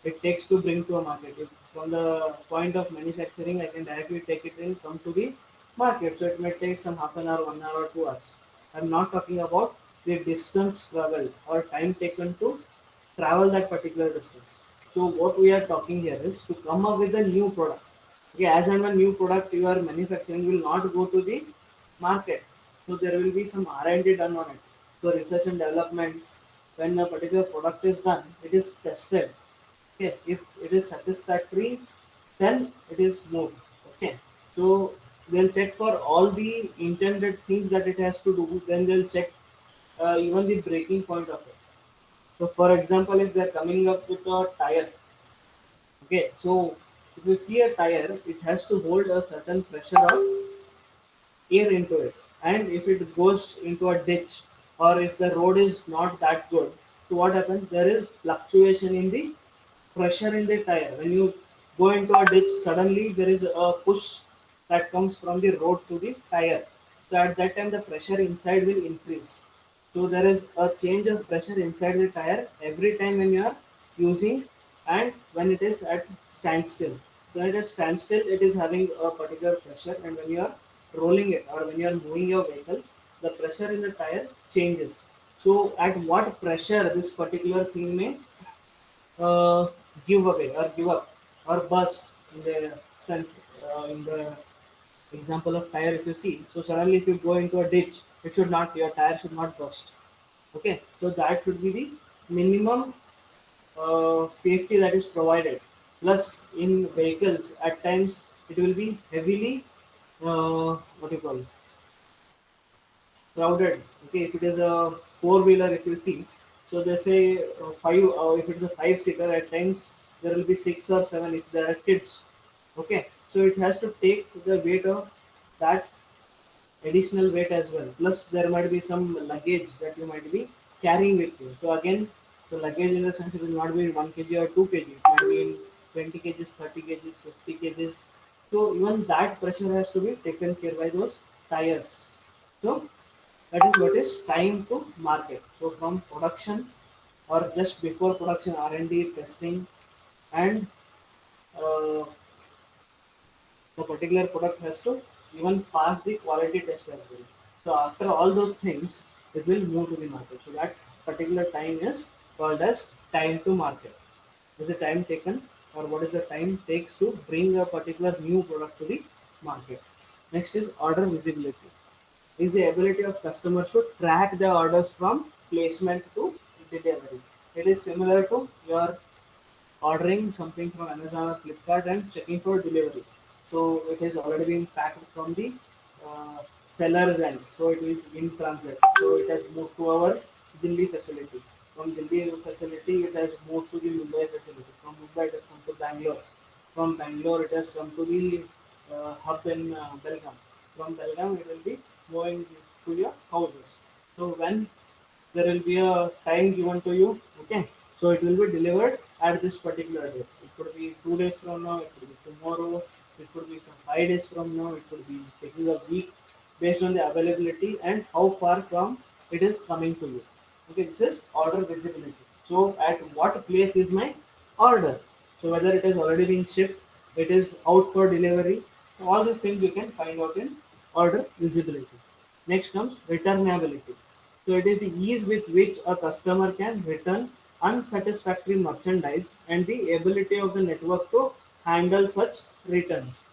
it takes to bring to a market? If from the point of manufacturing, I can directly take it in, come to the market. So it may take some half an hour, 1 hour, or 2 hours. I'm not talking about the distance traveled or time taken to travel that particular distance. So what we are talking here is to come up with a new product. Okay, as and when new product you are manufacturing will not go to the market. So there will be some R&D done on it. So research and development, when a particular product is done, it is tested. Okay, if it is satisfactory, then it is moved. Okay, so they'll check for all the intended things that it has to do. Then they'll check even the breaking point of it. So for example, if they're coming up with a tire, okay, so if you see a tire, it has to hold a certain pressure of air into it. And if it goes into a ditch or if the road is not that good, so what happens? There is fluctuation in the pressure in the tire. When you go into a ditch, suddenly there is a push that comes from the road to the tire. So at that time, the pressure inside will increase. So there is a change of pressure inside the tire every time when you are using and when it is at standstill. So when it is standstill, it is having a particular pressure, and when you are rolling it or when you are moving your vehicle, the pressure in the tire changes. So at what pressure this particular thing may uh, give away or give up or burst in the sense in the example of tire, if you see, so suddenly if you go into a ditch, it should not, your tire should not burst. Okay, so that should be the minimum safety that is provided. Plus in vehicles at times it will be heavily what do you call, crowded. Okay, if it is a four-wheeler, if you see, so they say five. If it is a five-seater, at times there will be six or seven if there are kids. Okay, so it has to take the weight of that additional weight as well. Plus, there might be some luggage that you might be carrying with you. So again, the luggage in the sense it will not be in 1 kg or 2 kg. It might be in 20 kgs, 30 kgs, 50 kgs. So even that pressure has to be taken care by those tires. So that is what is time to market. So from production or just before production, R&D, testing, and uh, the particular product has to even pass the quality test as well. So after all those things, it will move to the market. So that particular time is called as time to market. Is the time taken, or what is the time takes to bring a particular new product to the market. Next is order visibility. Is the ability of customers to track their orders from placement to delivery. It is similar to your ordering something from Amazon or Flipkart and checking for delivery. So it has already been packed from the uh, seller's end. So it is in transit. So it has moved to our Delhi facility. From Delhi facility, it has moved to the Mumbai facility. From Mumbai, it has come to Bangalore. From Bangalore, it has come to the hub in Belgaum. From Belgaum, it will be moving to your houses. So when there will be a time given to you, okay, so it will be delivered at this particular date. It could be 2 days from now, it could be tomorrow, it could be some 5 days from now, it could be taking a week, based on the availability and how far from it is coming to you. Okay, this is order visibility. So at what place is my order, so whether it has already been shipped, it is out for delivery, all these things you can find out in order visibility. Next comes returnability. So it is the ease with which a customer can return unsatisfactory merchandise and the ability of the network to handle such returns.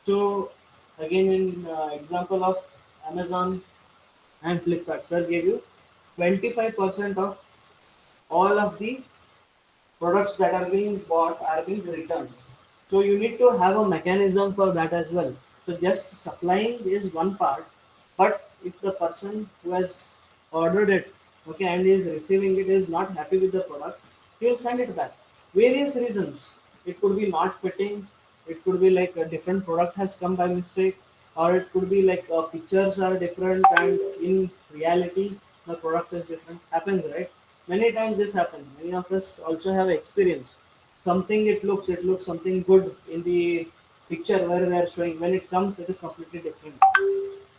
So again, in example of Amazon and Flipkart, sir gave you 25% of all of the products that are being bought are being returned. So you need to have a mechanism for that as well. So just supplying is one part, but if the person who has ordered it, okay, and is receiving it is not happy with the product, he will send it back. Various reasons. It could be not fitting. It could be like a different product has come by mistake, or it could be like pictures are different and in reality the product is different. Happens, right? Many times this happens. Many of us also have experience. Something it looks something good in the picture where they are showing. When it comes, it is completely different,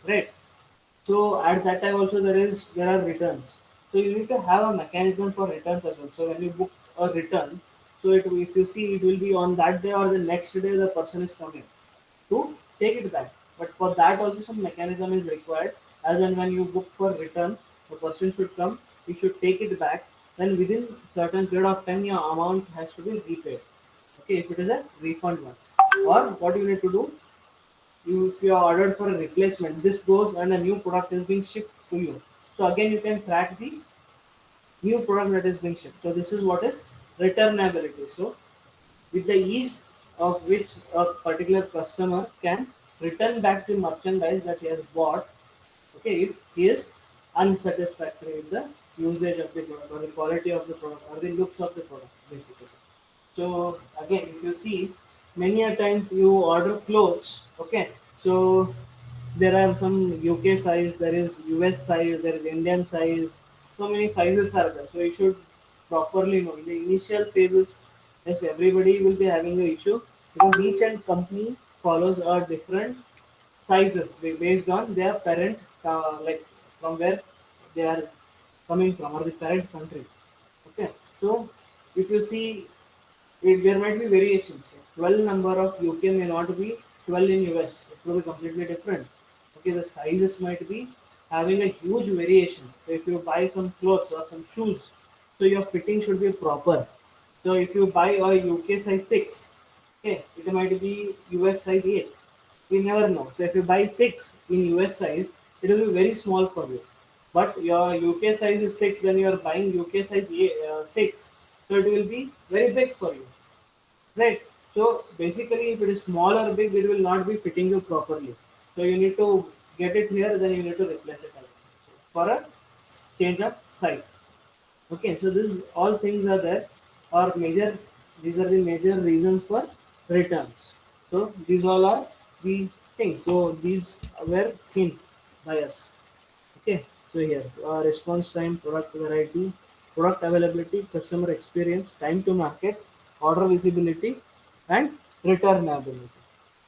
right? So at that time also there are returns. So you need to have a mechanism for returns as well. So when you book a return, so it if you see it will be on that day or the next day the person is coming to take it back. But for that also some mechanism is required. As and when you book for return, the person should come, he should take it back. Then within certain period of time, your amount has to be repaid. Okay, if it is a refund one. Or what you need to do, if you are ordered for a replacement, this goes and a new product is being shipped to you. So again, you can track the new product that is being shipped. So this is what is returnability. So with the ease of which a particular customer can return back the merchandise that he has bought, okay, if he is unsatisfactory with the usage of the product or the quality of the product or the looks of the product, basically. So again, if you see, many a times you order clothes, okay, so there are some UK size, there is US size, there is Indian size, so many sizes are there. So you should properly know in the initial phases. Yes, everybody will be having the issue because each and company follows a different sizes based on their parent, like from where they are coming from or the parent country. Okay, so if you see, there might be variations. 12 number of UK may not be 12 in US. It will be completely different. Okay, the sizes might be having a huge variation. So if you buy some clothes or some shoes, so your fitting should be proper. So if you buy a UK size 6, okay, it might be US size 8. We never know. So if you buy 6 in US size, it will be very small for you. But your UK size is 6, then you are buying UK size 6. So it will be very big for you. Right. So basically, if it is small or big, it will not be fitting you properly. So you need to get it here, then you need to replace it again for a change of size. Okay. So this all things are there, or major. These are the major reasons for returns. So these all are the things. So these were seen by us. Okay. So here, response time, product variety, product availability, customer experience, time to market, order visibility, and returnability.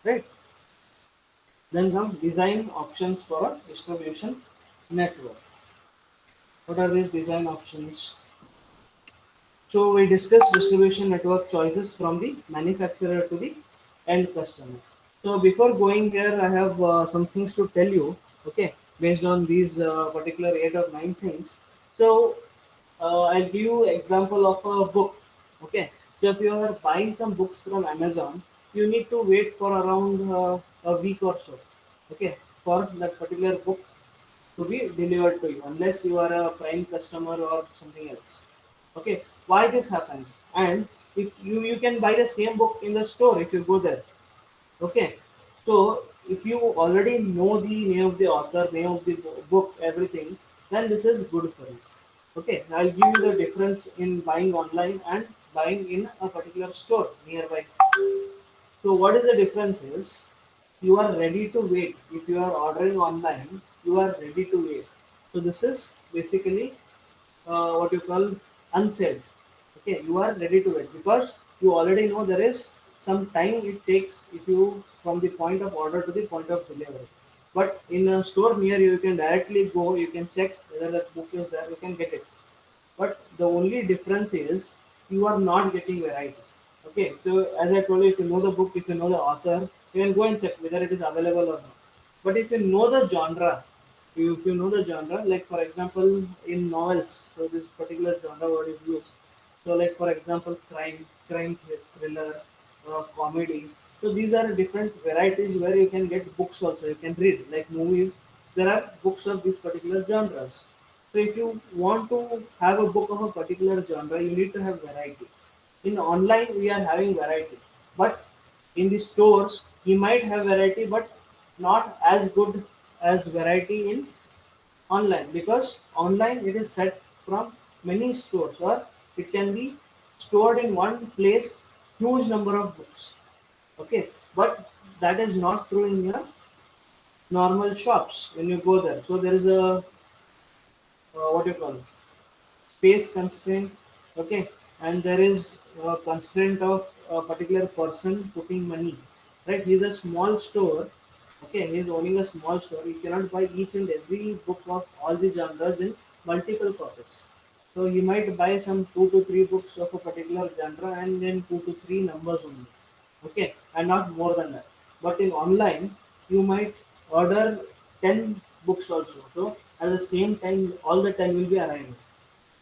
Right. Then come design options for a distribution network. What are these design options? So we discussed distribution network choices from the manufacturer to the end customer. So before going here, I have some things to tell you. Okay, based on these particular 8 or 9 things. So I'll give you example of a book. Okay, so if you are buying some books from Amazon, you need to wait for around a week or so. Okay, for that particular book to be delivered to you, unless you are a Prime customer or something else. Okay, why this happens? And if you can buy the same book in the store if you go there. Okay, so if you already know the name of the author, name of the book, everything, then this is good for you. Okay, I'll give you the difference in buying online and buying in a particular store nearby. So what is the difference is you are ready to wait. If you are ordering online, you are ready to wait. So this is basically what you call unsaid. Okay, you are ready to wait because you already know there is some time it takes if you from the point of order to the point of delivery. But in a store near you, you can directly go, you can check whether that book is there, you can get it. But the only difference is you are not getting variety. Okay, so as I told you, if you know the book, if you know the author, you can go and check whether it is available or not. But if you know the genre, if you know the genre, like for example in novels, so this particular genre what is used. So like for example crime thriller, comedy. So these are different varieties where you can get books also. You can read like movies. There are books of these particular genres. So if you want to have a book of a particular genre, you need to have variety. In online, we are having variety, but in the stores, he might have variety, but not as good as variety in online because online it is set from many stores or it can be stored in one place, huge number of books. Okay, but that is not true in your normal shops when you go there. So there is a what do you call it? Space constraint, okay, and there is a constraint of a particular person putting money, right? He's a small store, okay, he's owning a small store. He cannot buy each and every book of all the genres in multiple copies. So he might buy some 2 to 3 books of a particular genre and then 2 to 3 numbers only, okay, and not more than that. But in online, you might order 10 books also. So at the same time, all the 10 will be arriving.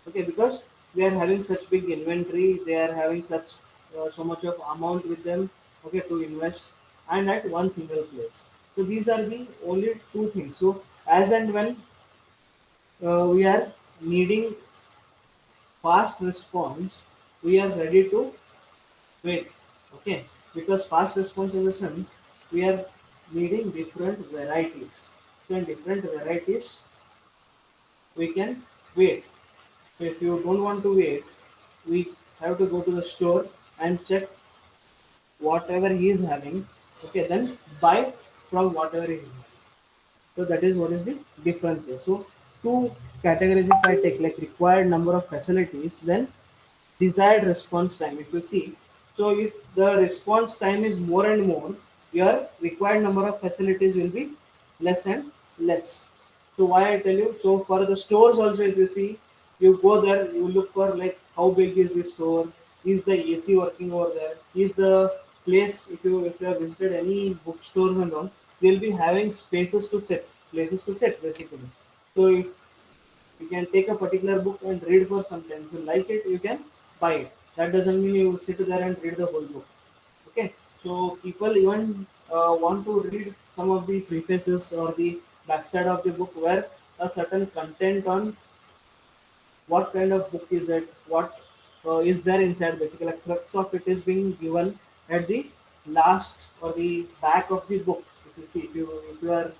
Okay, because they are having such big inventory, they are having such so much of amount with them, okay, to invest and at one single place. So these are the only two things. So as and when we are needing fast response, we are ready to wait. Okay, because fast response in the sense we are needing different varieties. So in different varieties, we can wait. So if you don't want to wait, we have to go to the store and check whatever he is having. Okay, then buy from whatever he is having. So that is what is the difference here. So two categories if I take, like required number of facilities, then desired response time. If you see, so if the response time is more and more, your required number of facilities will be less and less. So why I tell you, so for the stores also, if you see, you go there, you look for like how big is the store, is the AC working over there, is the place, if you have visited any bookstores and all, they'll be having spaces to sit, places to sit basically. So if you can take a particular book and read for some time. If you like it, you can buy it. That doesn't mean you sit there and read the whole book. Okay. So people even want to read some of the prefaces or the backside of the book where a certain content on what kind of book is it, what is there inside, basically a crux of it is being given at the last or the back of the book. If you see, if you are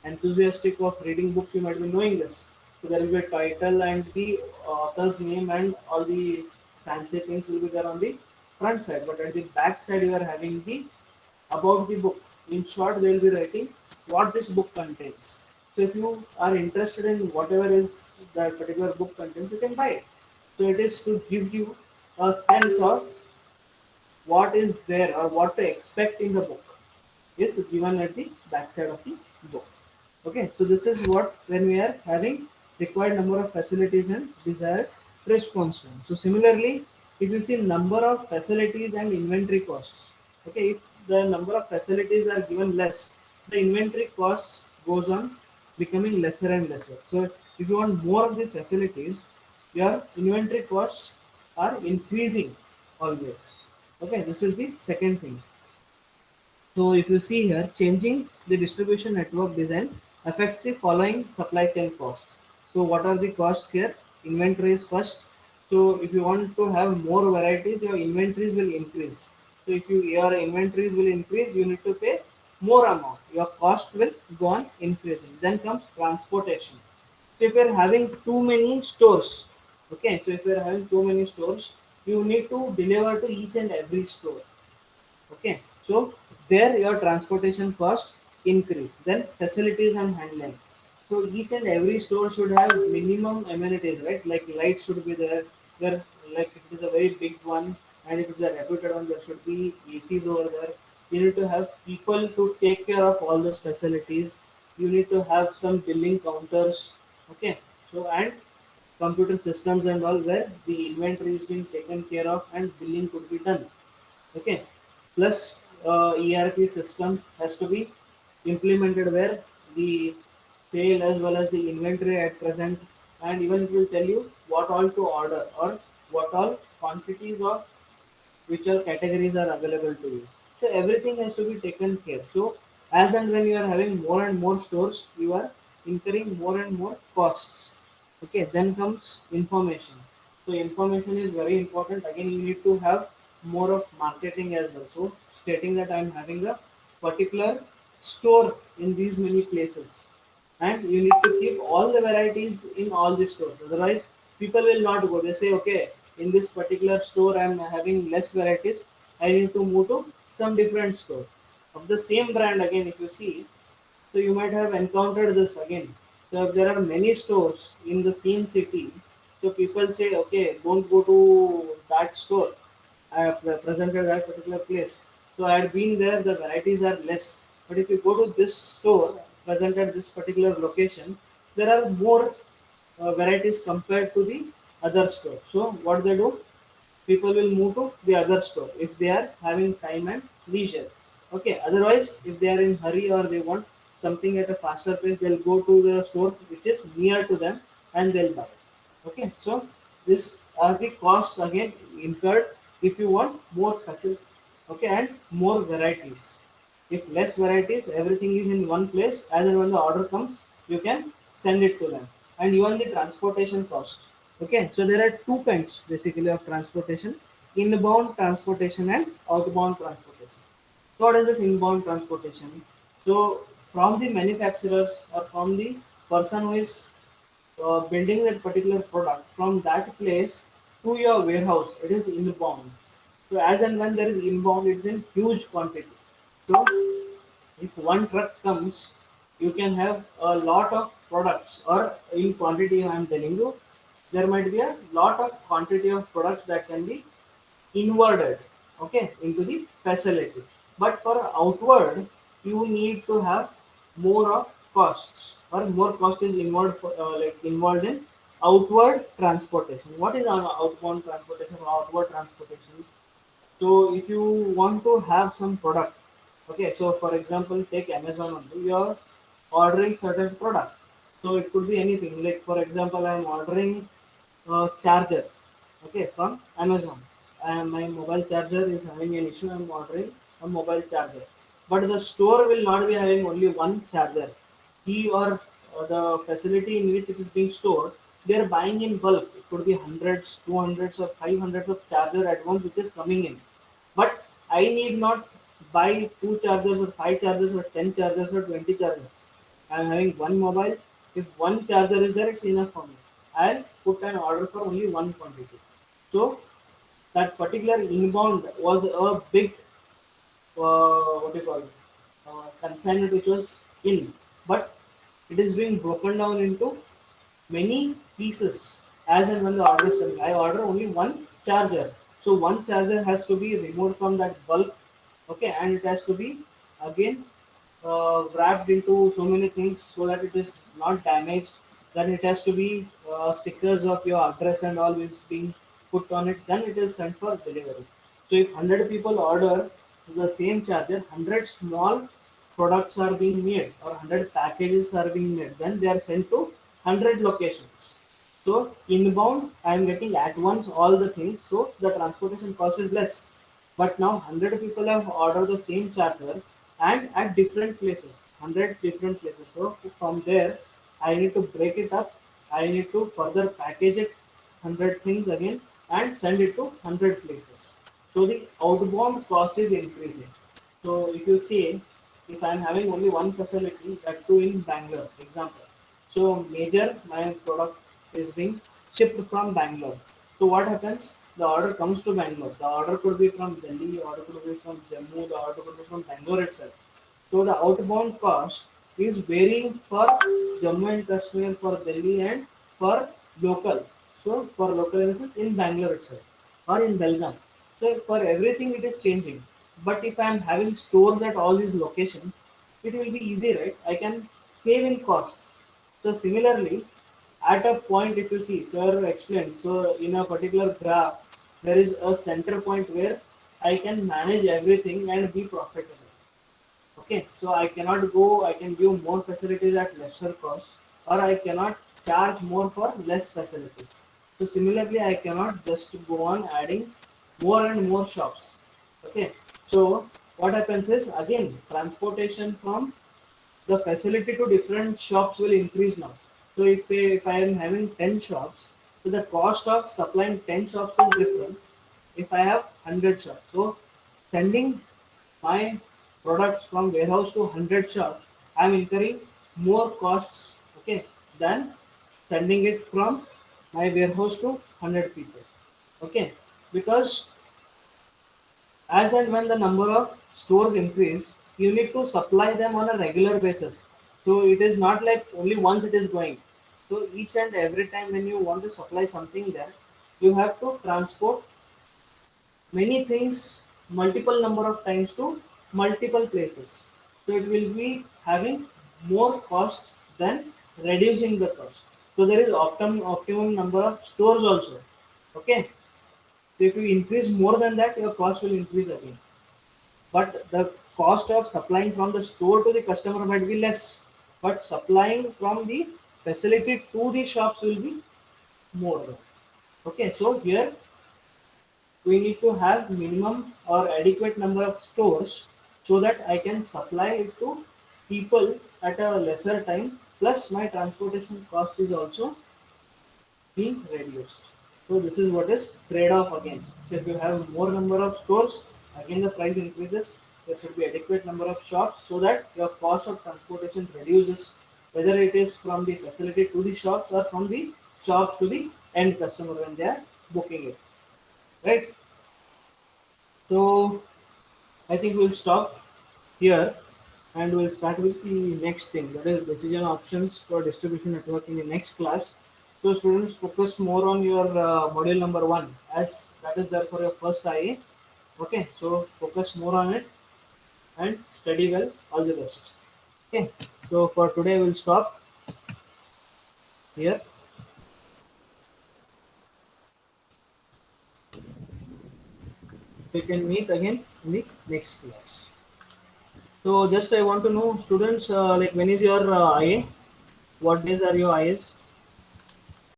enthusiastic of reading books, you might be knowing this. So there will be a title and the author's name and all the fancy things will be there on the front side, but at the back side you are having the about the book. In short, they will be writing what this book contains. So if you are interested in whatever is that particular book contains, you can buy it. So it is to give you a sense of what is there or what to expect in the book is given at the backside of the book. Okay, so this is what when we are having required number of facilities and desired response time. So similarly, if you see number of facilities and inventory costs, okay, if the number of facilities are given less, the inventory costs goes on becoming lesser and lesser. So if you want more of the facilities, your inventory costs are increasing always. Okay, this is the second thing. So if you see here, changing the distribution network design affects the following supply chain costs. So what are the costs here? Inventory is first. So if you want to have more varieties, your inventories will increase. So if your inventories will increase, you need to pay more amount. Your cost will go on increasing. Then comes transportation. So if you're having too many stores, okay, so if you're having too many stores, you need to deliver to each and every store. Okay, so there your transportation costs increase. Then facilities and handling. So each and every store should have minimum amenities, right? Like lights should be there. There, like if it is a very big one, and if it's a reputed one, there should be ACs over there. You need to have people to take care of all those facilities. You need to have some billing counters. Okay, so and computer systems and all where the inventory is being taken care of and billing could be done. Okay, plus ERP system has to be implemented where the sale as well as the inventory at present, and even it will tell you what all to order or what all quantities of which all categories are available to you. So everything has to be taken care. So as and when you are having more and more stores, you are incurring more and more costs. Okay, then comes information. So information is very important. Again, you need to have more of marketing as well. So stating that I'm having a particular store in these many places, and you need to keep all the varieties in all the stores. Otherwise, people will not go. They say, okay, in this particular store, I'm having less varieties. I need to move to some different store of the same brand. Again, if you see, so you might have encountered this again. So if there are many stores in the same city, so people say, okay, don't go to that store. I have presented that particular place. So I had been there, the varieties are less. But if you go to this store, presented this particular location, there are more varieties compared to the other store. So what they do, people will move to the other store if they are having time and leisure. Okay, otherwise, if they are in hurry or they want something at a faster pace, they'll go to the store which is near to them and they'll buy. Okay, so this are the costs again incurred if you want more facility, okay, and more varieties. If less varieties, everything is in one place. As and when the order comes, you can send it to them. And even the transportation cost. Okay, so there are two kinds basically of transportation: inbound transportation and outbound transportation. What is this inbound transportation? So from the manufacturers or from the person who is building that particular product, from that place to your warehouse, it is inbound. So as and when there is inbound, it's in huge quantity. So if one truck comes, you can have a lot of products, or in quantity I am telling you, there might be a lot of quantity of products that can be inwarded, okay, into the facility. But for outward, you need to have more of costs, or more cost is involved like involved in outward transportation. What is our outbound transportation or outward transportation? So if you want to have some product, okay, so for example, take Amazon only, you're ordering certain product. So it could be anything. Like for example, I'm ordering a charger, okay, from Amazon. And my mobile charger is having an issue. I'm ordering a mobile charger, but the store will not be having only one charger. He or the facility in which it is being stored, they are buying in bulk. It could be hundreds, 200s, or 500s of charger at once, which is coming in. But I need not buy two chargers or five chargers or 10 chargers or 20 chargers. I am having one mobile. If one charger is there, it's enough for me. I'll put an order for only one quantity. So that particular inbound was a big what do you call it, consignment which was in, but it is being broken down into many pieces as and when the order is coming. I order only one charger, so one charger has to be removed from that bulk, okay, and it has to be again wrapped into so many things so that it is not damaged. Then it has to be stickers of your address and all is being put on it. Then it is sent for delivery. So if 100 people order the same charger, 100 small products are being made or 100 packages are being made. Then they are sent to 100 locations. So inbound, I am getting at once all the things, so the transportation cost is less. But now 100 people have ordered the same charger and at different places, 100 different places. So from there, I need to break it up. I need to further package it 100 things again and send it to 100 places. So the outbound cost is increasing. So if you see, if I am having only one facility, that too in Bangalore, example. So major my product is being shipped from Bangalore. So what happens? The order comes to Bangalore. The order could be from Delhi, the order could be from Jammu, the order could be from Bangalore itself. So the outbound cost is varying for Jammu and Kashmir, for Delhi, and for local. So for local instance in Bangalore itself or in Belgaum. So for everything it is changing. But if I am having stores at all these locations, it will be easy, right? I can save in costs. So similarly, at a point, if you see, sir explained, so in a particular graph, there is a center point where I can manage everything and be profitable. Okay, so I cannot go, I can give more facilities at lesser cost, or I cannot charge more for less facilities. So similarly, I cannot just go on adding more and more shops. Okay, so what happens is again transportation from the facility to different shops will increase now. So if I am having 10 shops, so the cost of supplying 10 shops is different if I have 100 shops. So sending my products from warehouse to 100 shops, I am incurring more costs, okay, than sending it from my warehouse to 100 people. Okay, because as and when the number of stores increase, you need to supply them on a regular basis. So it is not like only once it is going. So each and every time when you want to supply something there, you have to transport many things multiple number of times to multiple places. So it will be having more costs than reducing the cost. So there is optimum number of stores also. Okay. So if you increase more than that, your cost will increase again. But the cost of supplying from the store to the customer might be less, but supplying from the facility to the shops will be more. Okay, so here we need to have minimum or adequate number of stores so that I can supply it to people at a lesser time. Plus, my transportation cost is also being reduced. So this is what is trade-off again. So if you have more number of stores, again the price increases. There should be adequate number of shops so that your cost of transportation reduces, whether it is from the facility to the shops or from the shops to the end customer when they are booking it. Right? So I think we'll stop here and we'll start with the next thing, that is decision options for distribution network in the next class. So students, focus more on your module number 1, as that is there for your first IA. Okay, so focus more on it and study well. All the best. Okay, so for today we'll stop here. We can meet again in the next class. So just I want to know, students, like when is your IA? What days are your IS?